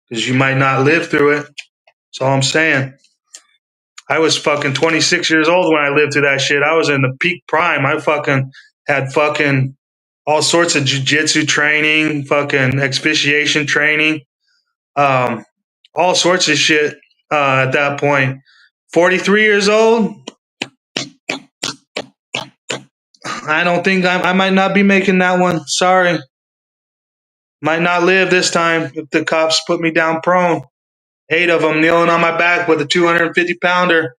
because you might not live through it. That's all I'm saying. I was fucking 26 years old when I lived through that shit. I was in the peak prime. I fucking had fucking all sorts of jujitsu training, fucking asphyxiation training, um, all sorts of shit at that point. 43 years old, I don't think I might not be making that one. Sorry. Might not live this time if the cops put me down prone. 8 of them kneeling on my back with a 250-pounder.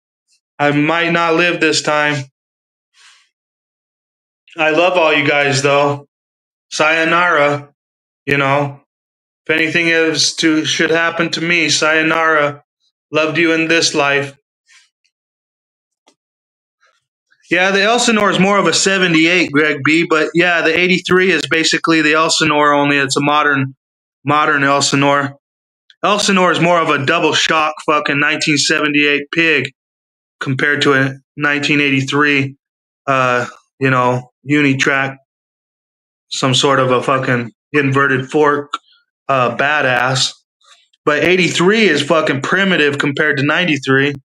I might not live this time. I love all you guys, though. Sayonara. You know, if anything should happen to me, sayonara. Loved you in this life. Yeah, the Elsinore is more of a 78, Greg B. But yeah, the 83 is basically the Elsinore, only it's a modern Elsinore. Elsinore is more of a double shock fucking 1978 pig compared to a 1983, Unitrack, some sort of a fucking inverted fork badass. But 83 is fucking primitive compared to 93.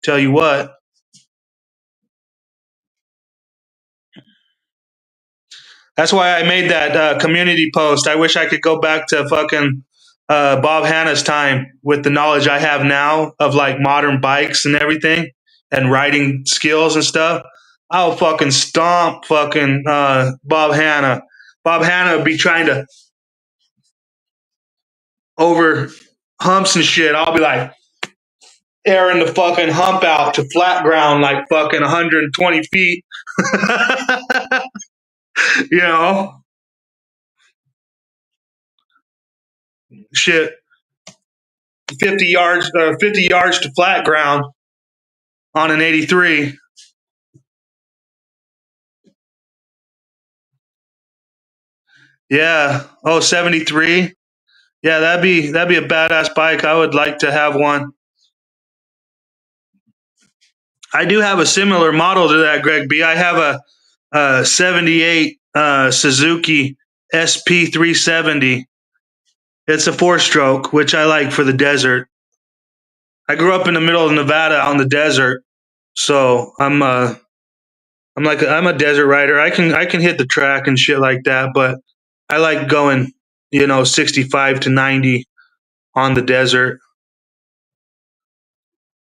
Tell you what. That's why I made that community post. I wish I could go back to fucking Bob Hanna's time with the knowledge I have now of like modern bikes and everything and riding skills and stuff. I'll fucking stomp fucking Bob Hanna. Bob Hanna would be trying to over humps and shit. I'll be like airing the fucking hump out to flat ground like fucking 120 feet. you know? Shit. 50 yards to flat ground on an 83. Yeah. Oh, 73. Yeah, that'd be a badass bike. I would like to have one. I do have a similar model to that, Greg B. I have a 78 Suzuki SP370. It's a 4-stroke, which I like for the desert. I grew up in the middle of Nevada on the desert, so I'm a desert rider. I can hit the track and shit like that, but I like going, 65 to 90 on the desert.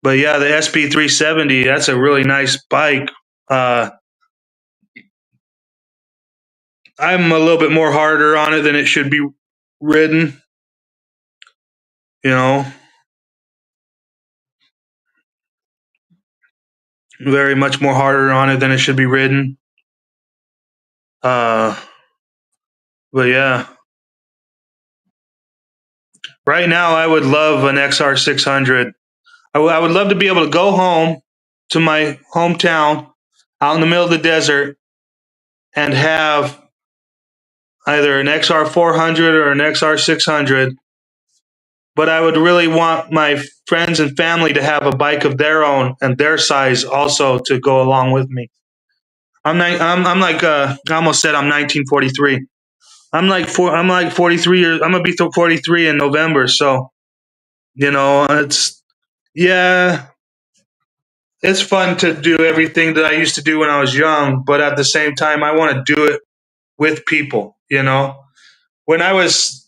But yeah, the SP370, that's a really nice bike. Uh, I'm a little bit more harder on it than it should be ridden. You know, very much more harder on it than it should be ridden. Uh, but yeah, right now I would love an XR600. I would love to be able to go home to my hometown out in the middle of the desert and have either an XR400 or an XR600. But I would really want my friends and family to have a bike of their own and their size also to go along with me. I'm like I almost said I'm 1943. I'm like 43 years. I'm gonna be 43 in November. So it's yeah, it's fun to do everything that I used to do when I was young, but at the same time, I want to do it with people. When I was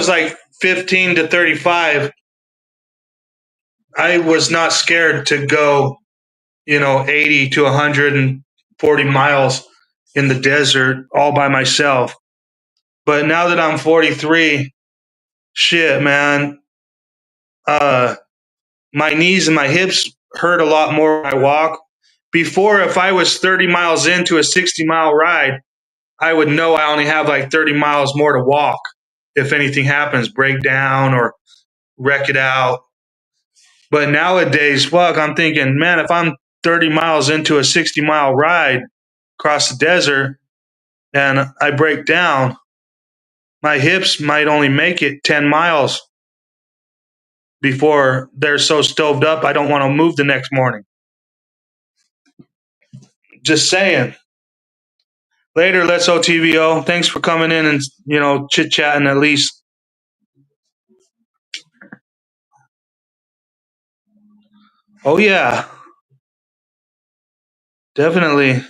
like 15 to 35, I was not scared to go 80 to 140 miles in the desert all by myself. But now that I'm 43, shit, man, my knees and my hips hurt a lot more when I walk. Before, if I was 30 miles into a 60-mile ride, I would know I only have like 30 miles more to walk if anything happens, break down or wreck it out. But nowadays, fuck, I'm thinking, man, if I'm 30 miles into a 60-mile ride across the desert and I break down, my hips might only make it 10 miles before they're so stoved up I don't want to move the next morning. Just saying. Later, let's OTVO. Thanks for coming in and chit chatting at least. Oh yeah, definitely.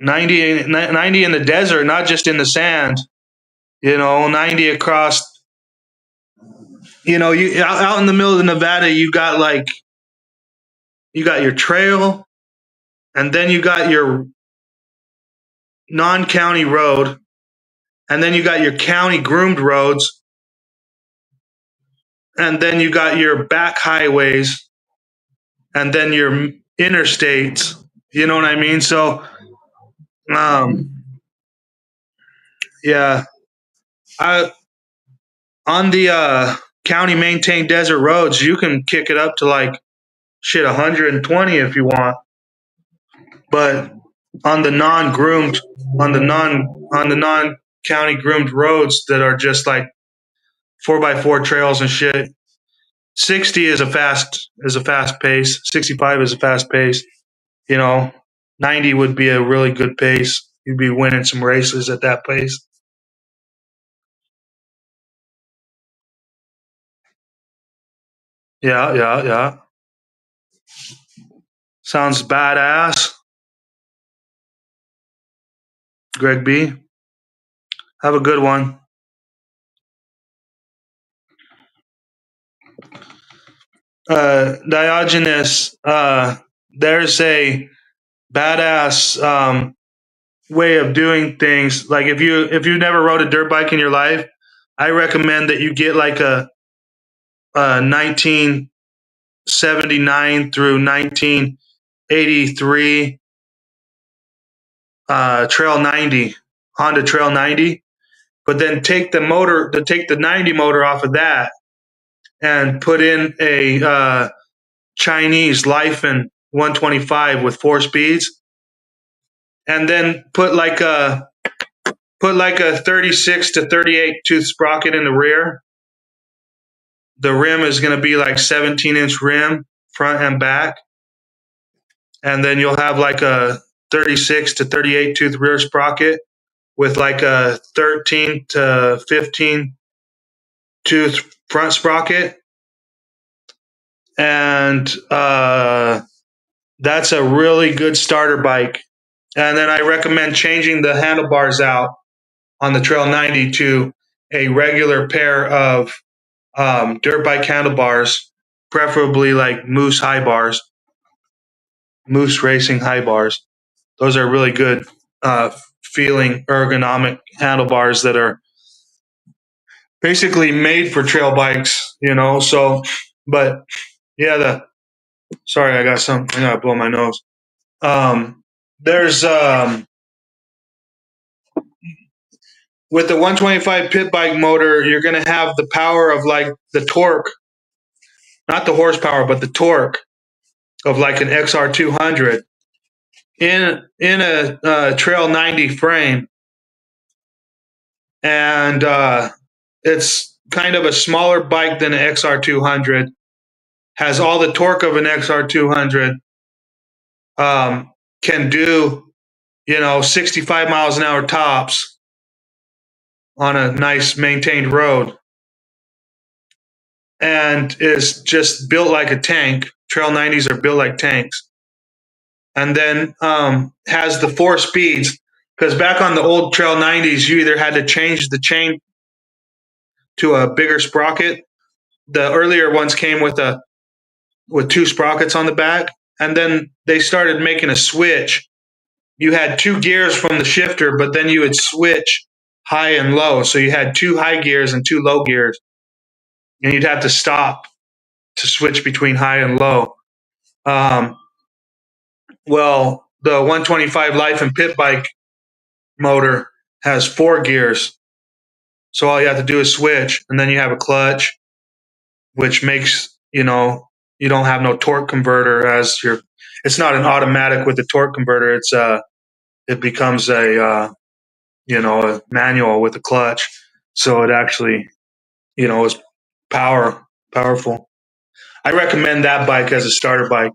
90 in the desert, not just in the sand. 90 across. You out in the middle of Nevada, you got your trail, and then you got your non-county road, and then you got your county groomed roads, and then you got your back highways, and then your interstates. You know what I mean? So, yeah, I on the county maintained desert roads, you can kick it up to like shit 120 if you want, but on the non-groomed, on the non-county groomed roads that are just like 4x4 trails and shit, 60 is a fast pace. 65 is a fast pace. 90 would be a really good pace. You'd be winning some races at that pace. Yeah, yeah, yeah. Sounds badass. Greg B. Have a good one. Diogenes, there's a badass way of doing things. Like if you never rode a dirt bike in your life, I recommend that you get like a 1979 through 1983 Trail 90, Honda Trail 90, but then take the 90 motor off of that and put in a Chinese Lyfen 125 with 4 speeds, and then put like a 36 to 38 tooth sprocket in the rear. The rim is going to be like 17-inch rim, front and back, and then you'll have like a 36 to 38 tooth rear sprocket with like a 13 to 15 tooth front sprocket, and that's a really good starter bike. And then I recommend changing the handlebars out on the Trail 90 to a regular pair of dirt bike handlebars, preferably like Moose high bars, Moose Racing high bars. Those are really good feeling ergonomic handlebars that are basically made for trail bikes. So, but yeah, sorry, I gotta blow my nose. There's with the 125 pit bike motor, you're going to have the power of like the torque, not the horsepower, but the torque of like an XR200 in a Trail 90 frame, and it's kind of a smaller bike than an XR200. Has all the torque of an XR200. Can do 65 miles an hour tops on a nice maintained road, and is just built like a tank. Trail 90s are built like tanks. And then has the 4 speeds, because back on the old Trail 90s, you either had to change the chain to a bigger sprocket. The earlier ones came with 2 sprockets on the back, and then they started making a switch. You had 2 gears from the shifter, but then you would switch high and low. So you had 2 high gears and 2 low gears, and you'd have to stop to switch between high and low. Well, the 125 Life and Pit Bike motor has 4 gears. So all you have to do is switch, and then you have a clutch, which makes, you don't have no torque converter as your. It's not an automatic with the torque converter. It becomes a manual with a clutch. So it actually, is powerful. I recommend that bike as a starter bike.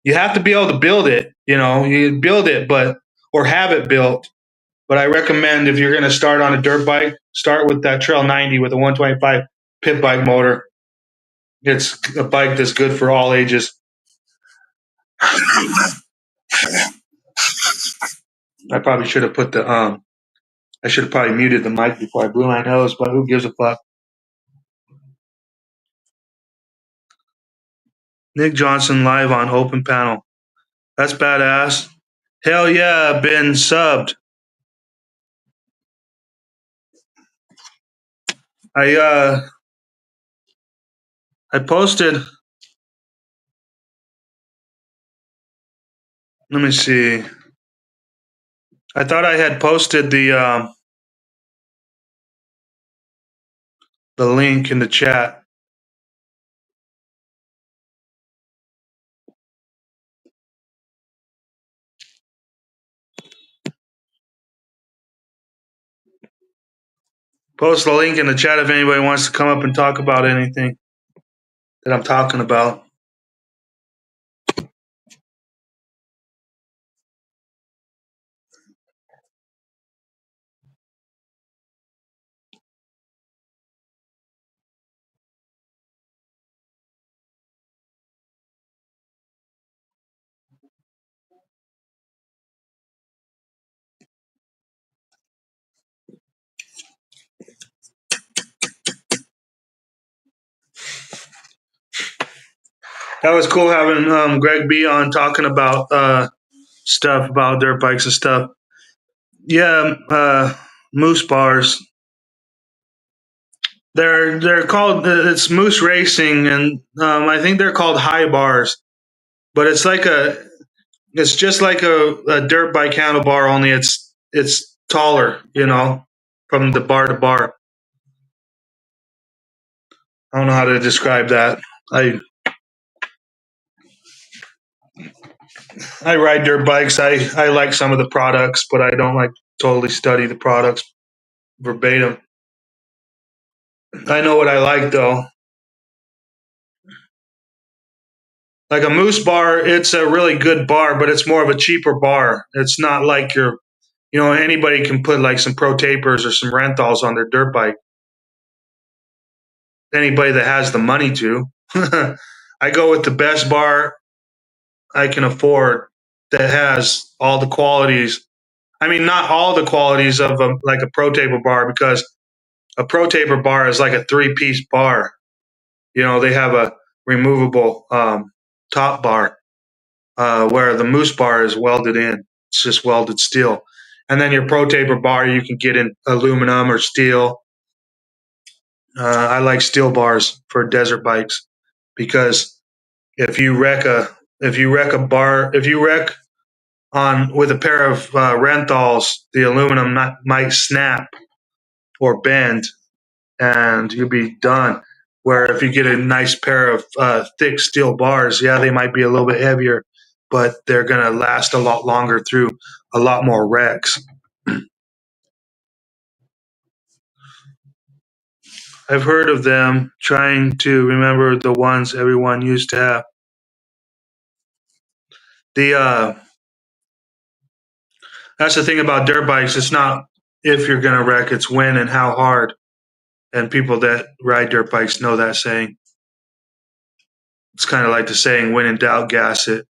You have to be able to build it. You build it, or have it built. But I recommend if you're going to start on a dirt bike, start with that Trail 90 with a 125 pit bike motor. It's a bike that's good for all ages. I probably should have put I should have probably muted the mic before I blew my nose, but who gives a fuck? Nick Johnson live on Open Panel. That's badass. Hell yeah, been subbed. I posted. Let me see. I thought I had posted the link in the chat. Post the link in the chat if anybody wants to come up and talk about anything that I'm talking about. That was cool having Greg B on talking about stuff about dirt bikes and stuff. Yeah, Moose bars. They're called it's Moose Racing, and I think they're called high bars. But it's just like a dirt bike handlebar, only it's taller, from the bar to bar. I don't know how to describe that. I ride dirt bikes. I like some of the products, but I don't like totally study the products verbatim. I know what I like though. Like a Moose bar, it's a really good bar, but it's more of a cheaper bar. It's not like anybody can put like some Pro Tapers or some Rentals on their dirt bike. Anybody that has the money to. I go with the best bar I can afford that has all the qualities. I mean, not all the qualities of like a Pro Taper bar, because a Pro Taper bar is like a 3-piece bar. They have a removable top bar, where the Moose bar is welded in. It's just welded steel. And then your Pro Taper bar, you can get in aluminum or steel. I like steel bars for desert bikes, because if you wreck on with a pair of Rentals, the aluminum might snap or bend, and you'll be done. Where if you get a nice pair of thick steel bars, yeah, they might be a little bit heavier, but they're going to last a lot longer through a lot more wrecks. I've heard of them, trying to remember the ones everyone used to have. That's the thing about dirt bikes. It's not if you're going to wreck, it's when and how hard. And people that ride dirt bikes know that saying. It's kind of like the saying, when in doubt, gas it.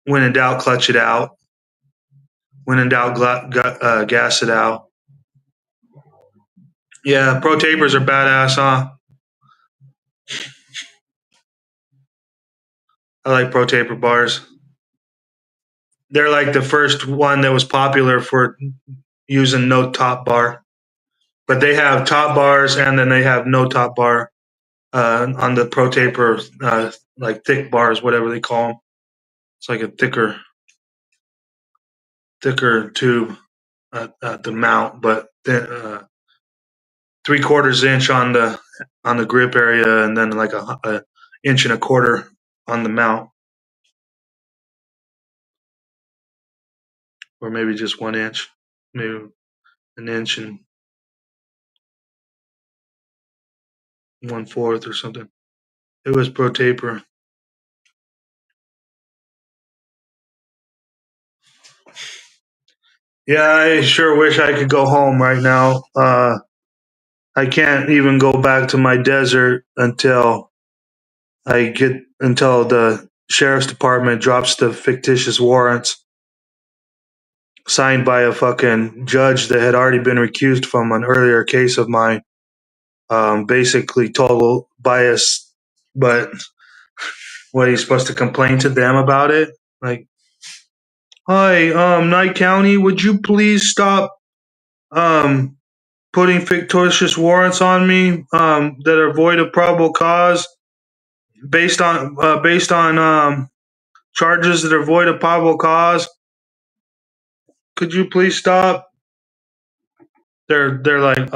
When in doubt, clutch it out. When in doubt, gas it out. Yeah, Pro Tapers are badass, huh? I like Pro Taper bars. They're like the first one that was popular for using no top bar. But they have top bars, and then they have no top bar on the Pro Taper, like thick bars, whatever they call them. It's like a thicker tube at the mount, but then 3/4 inch on the grip area, and then like a inch and a quarter on the mount, or maybe just 1 inch, maybe an inch and 1/4 or something. It was Pro Taper. Yeah, I sure wish I could go home right now. I can't even go back to my desert until the sheriff's department drops the fictitious warrants signed by a fucking judge that had already been recused from an earlier case of mine. Basically total bias, but what, are you supposed to complain to them about it? Like, hi, Nye County, would you please stop um putting fictitious warrants on me that are void of probable cause based on charges that are void of probable cause? Could you please stop? They're like,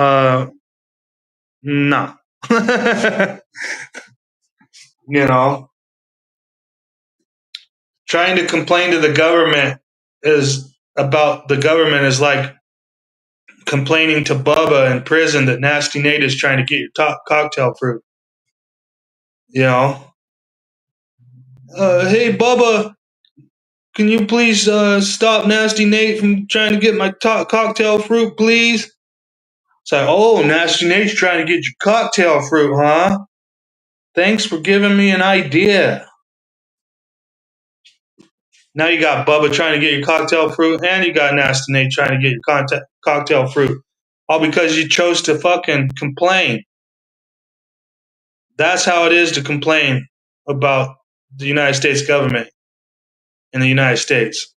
no. You know, trying to complain to the government is like complaining to Bubba in prison that Nasty Nate is trying to get your cocktail fruit. You know, hey Bubba, can you please stop Nasty Nate from trying to get my cocktail fruit, please? It's like, oh, Nasty Nate's trying to get your cocktail fruit, huh? Thanks for giving me an idea. Now you got Bubba trying to get your cocktail fruit, and you got Nasty Nate trying to get your cocktail fruit. All because you chose to fucking complain. That's how it is to complain about the United States government in the United States.